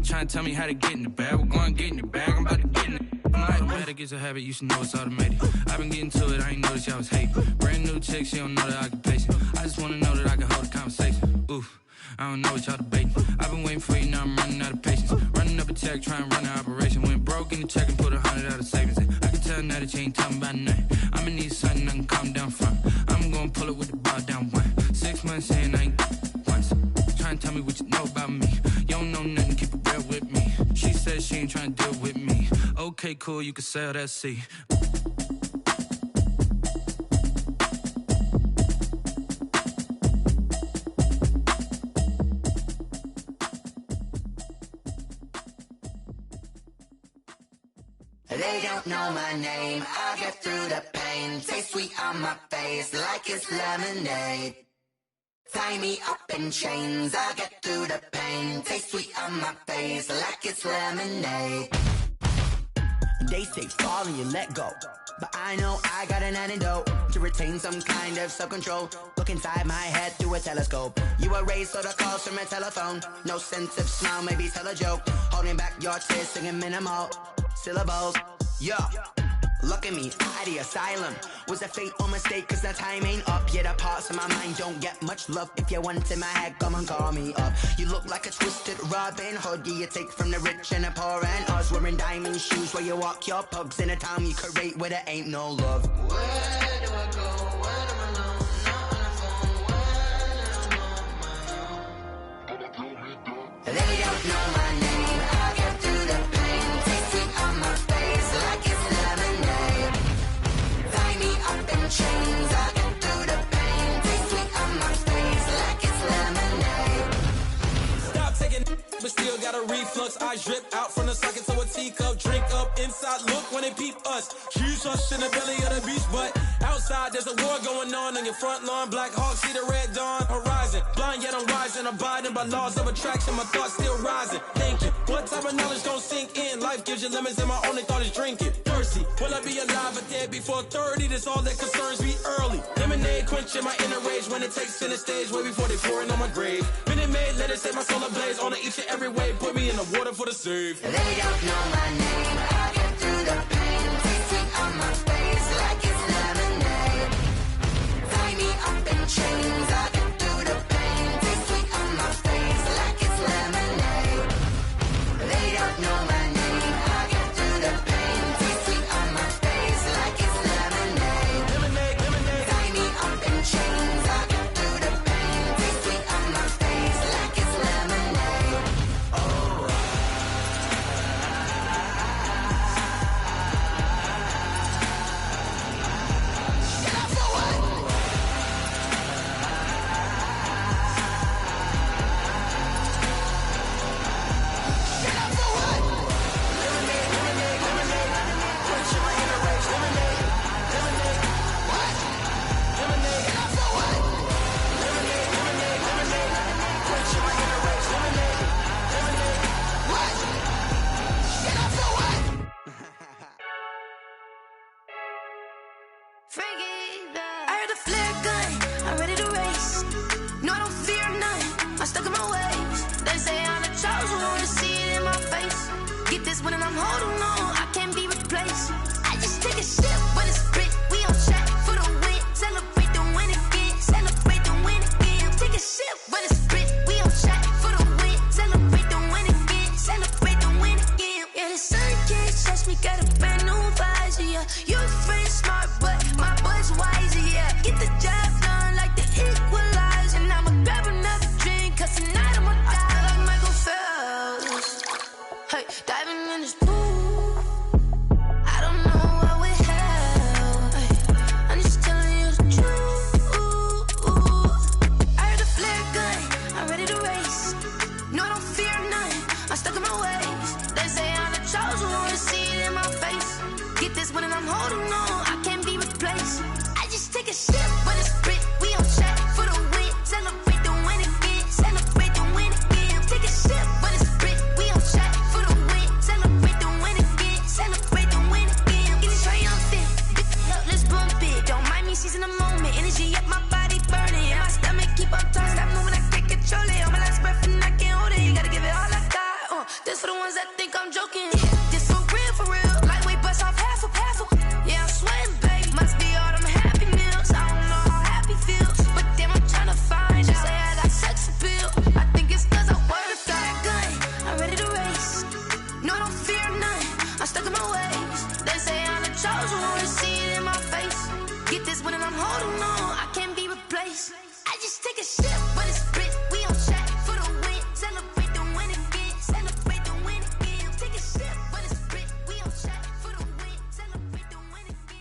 Trying to tell me how to get in the bag. We're going to get in the bag, I'm about to get in it. I'm like, better get a habit, you should know it's automated. I've been getting to it, I ain't noticed y'all was hating. Brand new chick, she don't know the occupation. I just wanna know that I can hold a conversation. Oof, I don't know what y'all debating. I've been waiting for you, now I'm running out of patience. Running up a check, trying to run an operation. Went broke in the check and put 100 out of savings in. I can tell now that you ain't talking about nothing. I'ma need something I can calm down from. I'm gonna pull it with the bar down one. 6 months in, I ain't once. Trying to tell me what you know about me. You don't know nothing, keep it real with me. She said she ain't trying to deal with me. Okay, cool, you can sell that seat. They don't know my name, I get through the pain. Taste sweet on my face like it's lemonade. Tie me up in chains, I get through the pain. Taste sweet on my face like it's lemonade. They say fall and you let go, but I know I got an antidote to retain some kind of self-control. Look inside my head through a telescope. You erase all the calls from a telephone. No sense of smile, maybe tell a joke. Holding back your tears, singing minimal syllables. Yeah, look at me, at the asylum. Was a fate or mistake, cause the time ain't up. Yet the parts of my mind don't get much love. If you want in my head, come and call me up. You look like a twisted Robin Hood. You take from the rich and the poor and us. Wearing diamond shoes where you walk your pugs. In a town you create where there ain't no love. Where do I go when I'm alone? Not on the phone, when I'm on my own. They don't know my name, I get through the pain. Taste sweet on my face like it's lemonade. Tie me up in chains, I get through the pain. Taste sweet on my face like it's lemonade. Stop taking but still got a reflux. I drip out from the socket to a teacup. Drink up inside, look when they peep us. Shoes us in the belly of the beach, but outside there's a war going on your front lawn. Black Hawk see the red dawn horizon. Blind yet I'm rising, abiding by laws of attraction. My thoughts still rising, thinking what type of knowledge don't sink in. Life gives you lemons and my only thought is drinking. Thirsty, will I be alive or dead before 30? That's all that concerns me early. Lemonade quenching my inner rage when it takes center stage way before they pour it on my grave. Minute Maid, let it set my soul ablaze on each and every way. Put me in the water for the save. They don't know my name, I get through the pain. Taste sweet on my face like it's lemonade. Tie me up in chains, I get through the pain. Taste sweet on my face like it's lemonade. They don't know my name, I get through the pain. Taste sweet on my face like it's lemonade. Lemonade. Tie me up in chains, I get through the pain. Taste sweet on my face like it's lemonade. Oh. I heard a flare gun, I'm ready to race. No, I don't fear none, I'm stuck in my ways. They say I'm the chosen one, see it in my face. Get this one and I'm holding on, I can't be replaced. I just take a sip when it's spit, we on track for the win. Celebrate the win again, celebrate the win again. Take a sip when it's spit, we on track for the win. Celebrate the win again, celebrate the win again. Yeah, the sun can't touch me, got a brand new visor, yeah. Your friend smart, but my boy's wiser, yeah. Get the job done like the equalizer. a sip, but it's spit. We on track for the win. Celebrate the win again. Celebrate the win again. Take a sip, but it's spit. We on track for the win. Celebrate the win again. Celebrate the win again. Get it triumphant. Look, let's bump it. Don't mind me, she's in the moment. Energy up, my body burning. And my stomach keep up tight. Stop moving, I can't control it. On my last breath and I can't hold it. You gotta give it all I got. This for the ones that think I'm joking. This for real, for real. Lightweight bust off half of. Yeah, I'm sweating, babe. Must be all them happy meals. I don't know how happy feels, but damn, I'm tryna find out. Say I got sex appeal. I think it's cause I work that good. I'm ready to race. No, I don't fear none. I'm stuck in my ways. They say I'm the chosen one. See it in my face. Get this one and I'm holding on. I can't be replaced. I just take a sip, but it's spit. We on track for the win. Celebrate the win again. Celebrate the win again. Take a sip, but it's spit. We on track for the win. Celebrate the win again.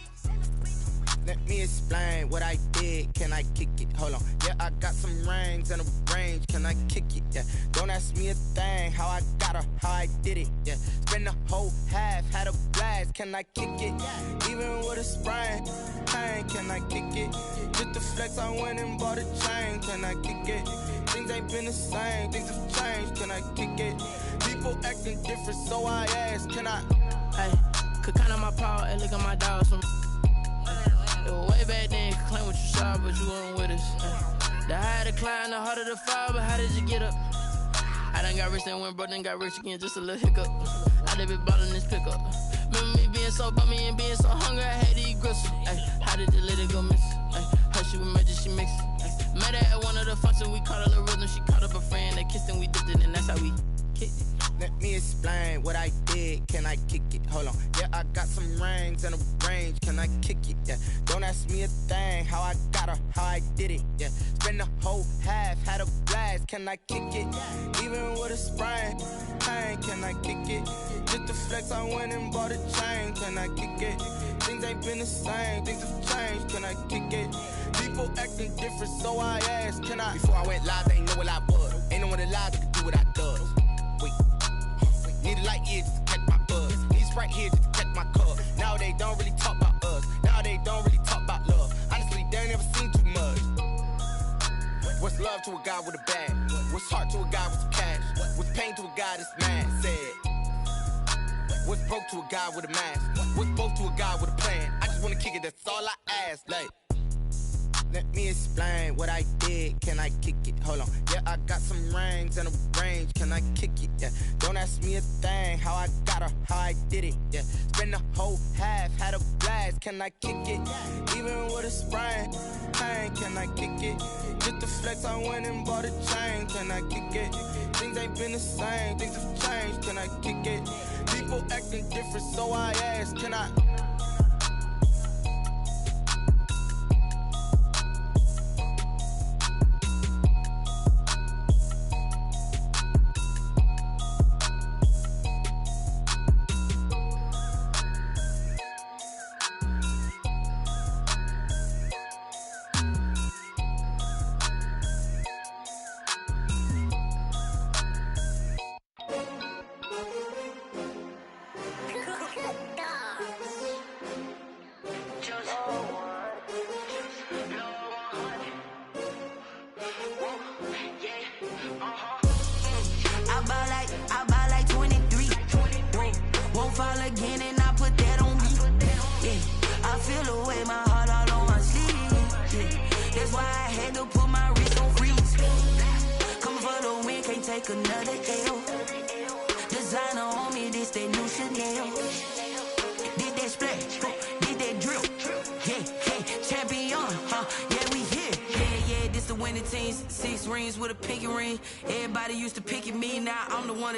Let me explain what I did. Can I kick it? Hold on. Yeah, I got some rings and a range. Can I kick it? Yeah. Don't ask me a thing. How I got her, how I did it. Yeah. Spend the whole half, had a blast. Can I kick it? Even with a sprain. Pain, can I kick it? Just the flex, I went and bought a chain. Can I kick it? Things ain't been the same. Things have changed. Can I kick it? People acting different, so I ask. Can I? Hey, could count on my power and look at my dogs from. It was way back then, could claim what you saw, but you weren't with us. The higher the climb, the harder the fall, but how did you get up? I done got rich and went broke, then got rich again, just a little hiccup. I done been ballin' this pickup. Remember me being so bummy and being so hungry, I had to eat gristle. Ay, how did you let it go miss? Ay, her she was magic, she mixed. Met her at one of the functions, we caught a little rhythm. She caught up a friend, they kissed and we dipped it, and that's how we kicked it. Let me explain what I did. Can I kick it? Hold on. Yeah, I got some rings and a range. Can I kick it? Yeah. Don't ask me a thing. How I got her, how I did it. Yeah. Spend the whole half, had a blast. Can I kick it? Even with a sprain. Pain, can I kick it? Just the flex, I went and bought a chain. Can I kick it? Things ain't been the same. Things have changed. Can I kick it? People acting different, so I asked. Can I? Before I went live, they ain't know what I was. Ain't no one alive that could do what I does. Wait. Need a light here just to catch my buzz. Need Sprite here just to catch my cup. Now they don't really talk about us. Now they don't really talk about love. Honestly, they ain't never seen too much. What's love to a guy with a bag? What's heart to a guy with some cash? What's pain to a guy that's mad? Said. What's broke to a guy with a mask? What's both to a guy with a plan? I just wanna kick it, that's all I ask. Like. Let me explain what I did. Can I kick it? Hold on. Yeah, I got some rings and a range. Can I kick it? Yeah. Don't ask me a thing. How I got her, how I did it. Yeah. Spend the whole half, had a blast. Can I kick it? Even with a sprain. Pain, can I kick it? Just the flex, I went and bought a chain. Can I kick it? Things ain't been the same. Things have changed. Can I kick it? People acting different, so I ask. Can I?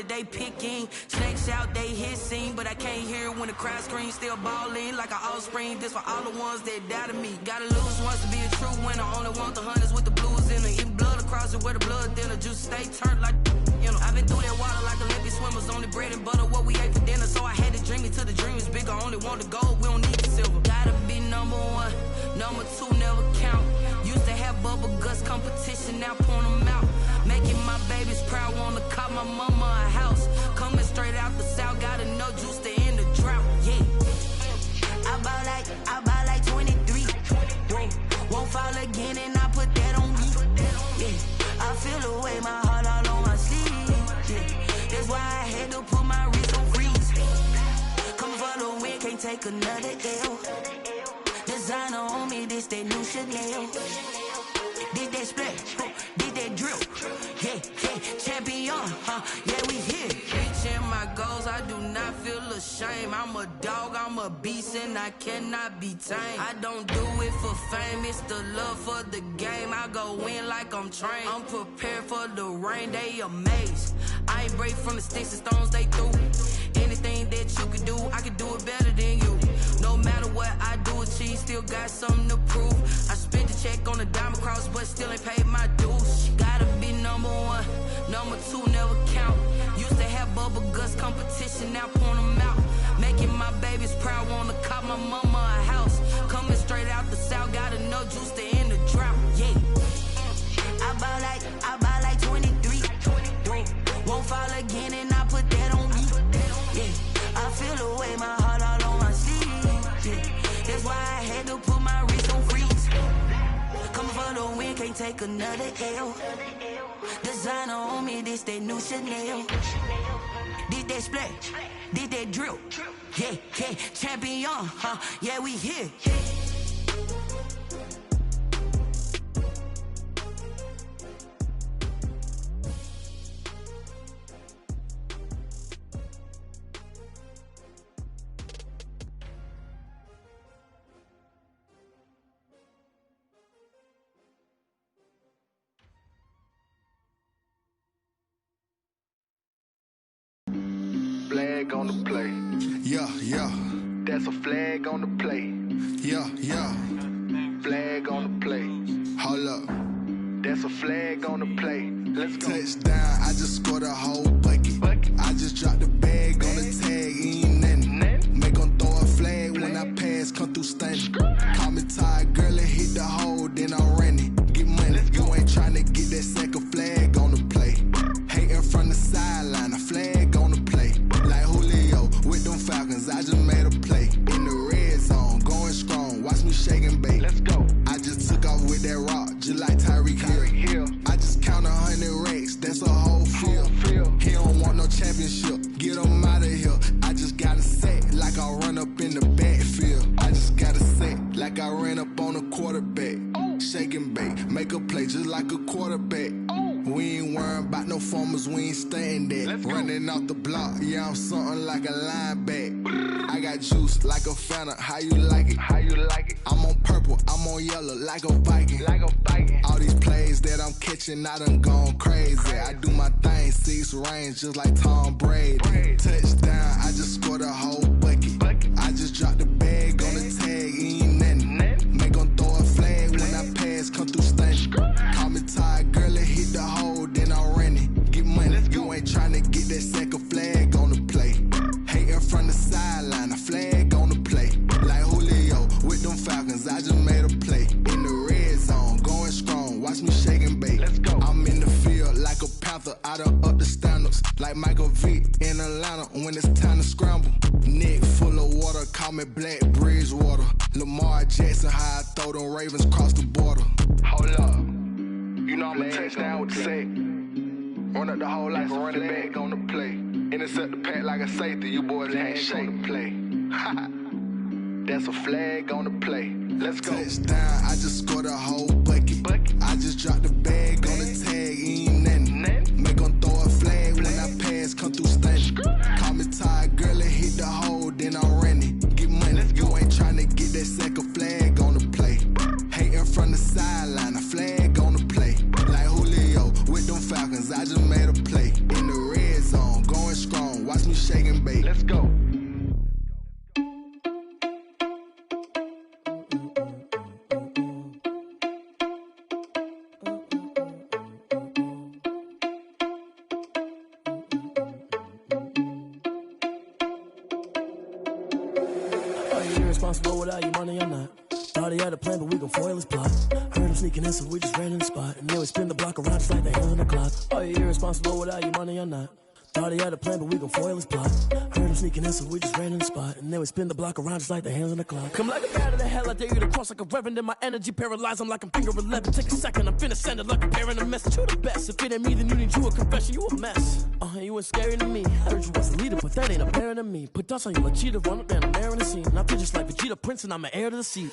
They picking snakes out, they hissing, but I can't hear it when the crowd screams. Still balling like an offspring. This for all the ones that doubted me. Gotta lose once to be a true winner. Only want the hunters with the blues in it. Eating blood across it where the blood thinner. Juice stay turned like you know. I've been through that water like Olympic swimmers. Only bread and butter what we ate for dinner. So I had to dream it till the dream is bigger. Only want the gold, we don't need the silver. Gotta be number one, number two never count. Used to have bubble guts competition, now point them out. Making my babies proud, wanna call my mama a house. Coming straight out the south, gotta know juice to end the drought, yeah. I bought like 23. take another L. Designer on me, this that new Chanel. This that split, this that drill. Yeah, champion, yeah, we here. Reaching my goals, I do not feel ashamed. I'm a dog, I'm a beast, and I cannot be tamed. I don't do it for fame, it's the love for the game. I go in like I'm trained. I'm prepared for the rain, they amazed. I ain't break from the sticks and stones they threw. Anything that you can do, I can do it better than you. No matter what I do, achieve, still got something to prove. I spent the check on the diamond cross, but still ain't paid my dues. Gotta be number one, number two never count. Used to have bubble guts competition, now point them out. Making my babies proud, wanna cop my mama a house. Coming straight out the south, got enough juice to end the drought. Yeah, I buy like 23. Won't fall again, and I put that on me. Yeah, I feel the way, my heart all on my sleeve. Yeah, that's why I had to put my wrist on freeze. Coming for the win, can't take another L. Designer on me, this that new Chanel. This that split, this that drill. Yeah, champion, yeah, we here. Flag on the play. Yeah. That's a flag on the play. Yeah. Flag on the play. Hold up. That's a flag on the play. Let's go. Touchdown, I just scored a whole bucket. I just dropped the bag on the tag, ain't nothing. Make them throw a flag when I pass, come through stunning. Call me tired, girl, and hit the hole, then I'm running. Get money, you ain't tryna get that second flag on the play. Hating from the sideline, a flag on the play. Like Julio with them Falcons, I just made a play. In the red zone, going strong, watch me shake and bake. Let's go. I just took off with that rock, just like Tyreek Hill. I just count 100 racks, that's a whole field. He don't want no championship, get him out of here. I just gotta set like I run up in the backfield. I just gotta set like I ran up on a quarterback. Shake and bake, make a play just like a quarterback. We ain't worrying about no formers, we ain't staying there. Running off the block, yeah, I'm something like a linebacker. I got juice like a Fanta, how you like it? I'm on purple, I'm on yellow like a Viking. All these plays that I'm catching, I done gone crazy. I do my thing, 6 range just like Tom Brady. Touchdown, I just scored a whole bucket. I just dropped the bag on the tag, ain't nothing. Make them throw a flag when I pass, come through stunning. Call me tired, girl, and hit the hole, then I'm running. Get money, you ain't tryna get that second flag on the play. Hating from the sideline, a flag on the play. Like Julio with them Falcons, I just made a play. In the red zone, going strong, watch me shake and bake. Let's go. I'm in the field like a panther, I done up the standards. Like Michael Vick in Atlanta when it's time to scramble. Neck full of water, call me Black Bridgewater. Lamar Jackson, how I throw them Ravens cross the border. Hold up. You know I'm a touchdown with the sack. Run up the whole like a running back on the play. Intercept the pack like a safety, you boys ain't shake the play. That's a flag on the play. Let's go. Touchdown, I just scored a whole bucket. I just dropped the bag on the tag, ain't nothing. Make them throw a flag when I pass, come through stunning. Call me tired, girl, and hit the hole, then I'm running. Get money, you ain't tryna get that second flag on the play. Hating from the sideline, a flag on the play. Like Julio with them Falcons, I just made a play. In the red zone, going strong, watch me shake and bake. Let's go. Irresponsible without your money or not. Thought he had a plan, but we gon' foil his plot. Heard him sneaking in, so we just ran in the spot. And then we spin the block around just like the hands on the clock. Are you irresponsible without your money or not? Thought he had a plan, but we gon' foil his plot. Heard him sneaking in, so we just ran in the spot. And then we spin the block around just like the hands on the clock. Come like a bat of the hell, I dare you to cross like a reverend. In my energy paralyzed, I'm like I'm finger 11. Take a second, I'm finna send it like a parent a message. You the best, if it ain't me, then you need you a confession. You a mess, you ain't scary to me. I heard you was a leader, but that ain't apparent to me. Put dust on you like cheetah, run up down the air in the scene. And I feel just like Vegeta Prince, and I'm an heir to the seat.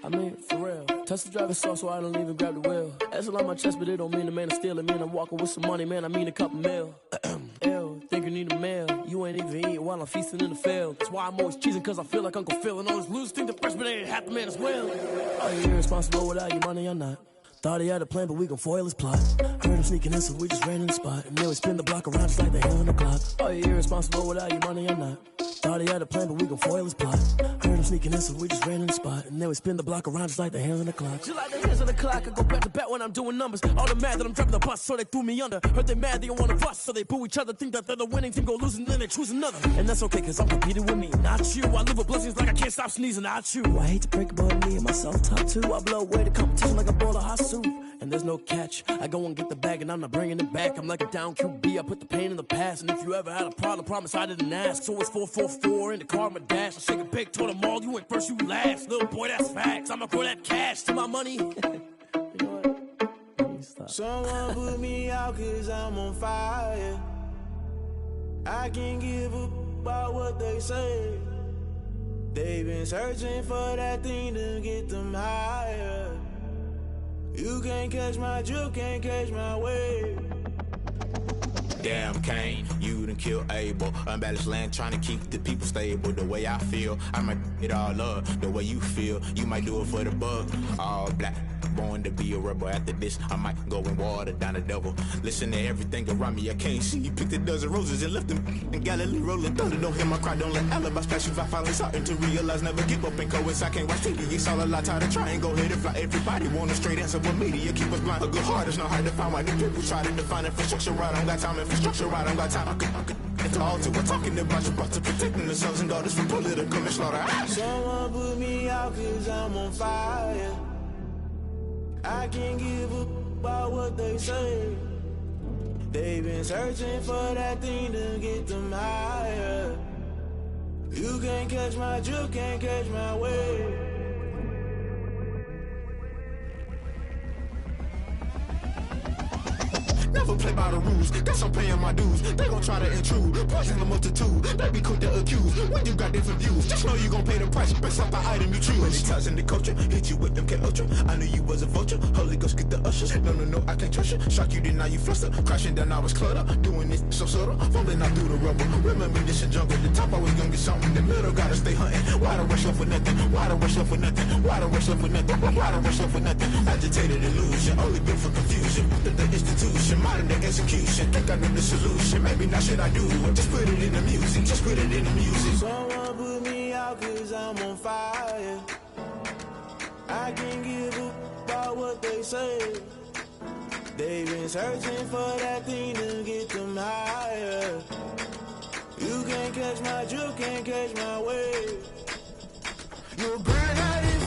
I mean, for real. Touch the driver's soft, so I don't even grab the wheel. That's on my chest, but it don't mean the man is stealing. Man, I'm walking with some money, man, I mean a couple mil. Ew, think you need a meal. You ain't even eating while I'm feasting in the field. That's why I'm always cheesing, cause I feel like Uncle Phil. And all those losers think the freshman ain't half the man as well. Are you irresponsible without your money or not? Thought he had a plan, but we gon' foil his plot. Heard him sneaking in, so we just ran in the spot. And then we spin the block around just like the hands on the clock. Are you irresponsible without your money or not? Thought he had a plan, but we gon' foil his plot. Heard him sneaking in, so we just ran in the spot. And then we spin the block around just like the hands on the clock. Just like the hands on the clock, I go back to back when I'm doing numbers. All the mad that I'm driving the bus, so they threw me under. Heard they mad, they don't wanna bust, so they boo each other. Think that they're the winning team, go losing, then they choose another. And that's okay, cause I'm competing with me, not you. I live with blessings like I can't stop sneezing, not you. I hate to break it, but me and myself top two. I blow away the competition like a bowl of hot soup. And there's no catch. I go and get the bag and I'm not bringing it back. I'm like a down QB, I put the pain in the past. And if you ever had a problem, promise I didn't ask. So it's 444 in the car, my dash. I shake a big, told them all, you ain't first, you last. Little boy, that's facts. I'ma grow that cash to my money. You know what? Someone put me out cause I'm on fire. I can't give up about what they say. They've been searching for that thing to get them higher. You can't catch my drift, can't catch my wave. Damn Kane, you done killed Abel. Unbalanced land, trying to keep the people stable. The way I feel, I might it all up. The way you feel, you might do it for the bug. All black, born to be a rebel. After this, I might go and water down the devil. Listen to everything around me, I can't see. You picked a dozen roses and left them in Galilee rolling thunder. Don't hear my cry, don't let alibis pass you. I finally starting to realize, never give up and coincide. Can't watch TV, it's all a lot. Tired of trying, go ahead and fly. Everybody want a straight answer, but media keep us blind. A good heart is not hard to find. Why the people try to define infrastructure right? I don't got time, infrastructure right, I don't got time. It's all to we're talking about your brother, protecting the sons and daughters from political and slaughter. Someone put me out cause I'm on fire. I can't give up about what they say. They've been searching for that thing to get them higher. You can't catch my drift, can't catch my wave. Never play by the rules, guess I'm paying my dues. They gon' try to intrude, poison the multitude. They be quick to accuse, when you got different views. Just know you gon' pay the price, based off the item you choose. Many times in the culture, hit you with them K-Ultra. I knew you was a vulture, Holy Ghost get the ushers. No, I can't trust you. Shock you, then now you fluster. Crashing down, I was cluttered. Doing this so subtle, fumbling out through the rubble. Remember this in jungle, the top always gonna get something. The middle gotta stay hunting. Why the rush left for nothing? Why the rush left for nothing? Why the rush left for nothing? Why the rush left for nothing? Agitated illusion, only built for confusion. The institution, modern day execution. Think I know the solution. Maybe not should I do it? Just put it in the music. Just put it in the music. Someone put me out cause I'm on fire. I can't give up about what they say. They've been searching for that thing to get them higher. You can't catch my drift, can't catch my wave. You're burning out in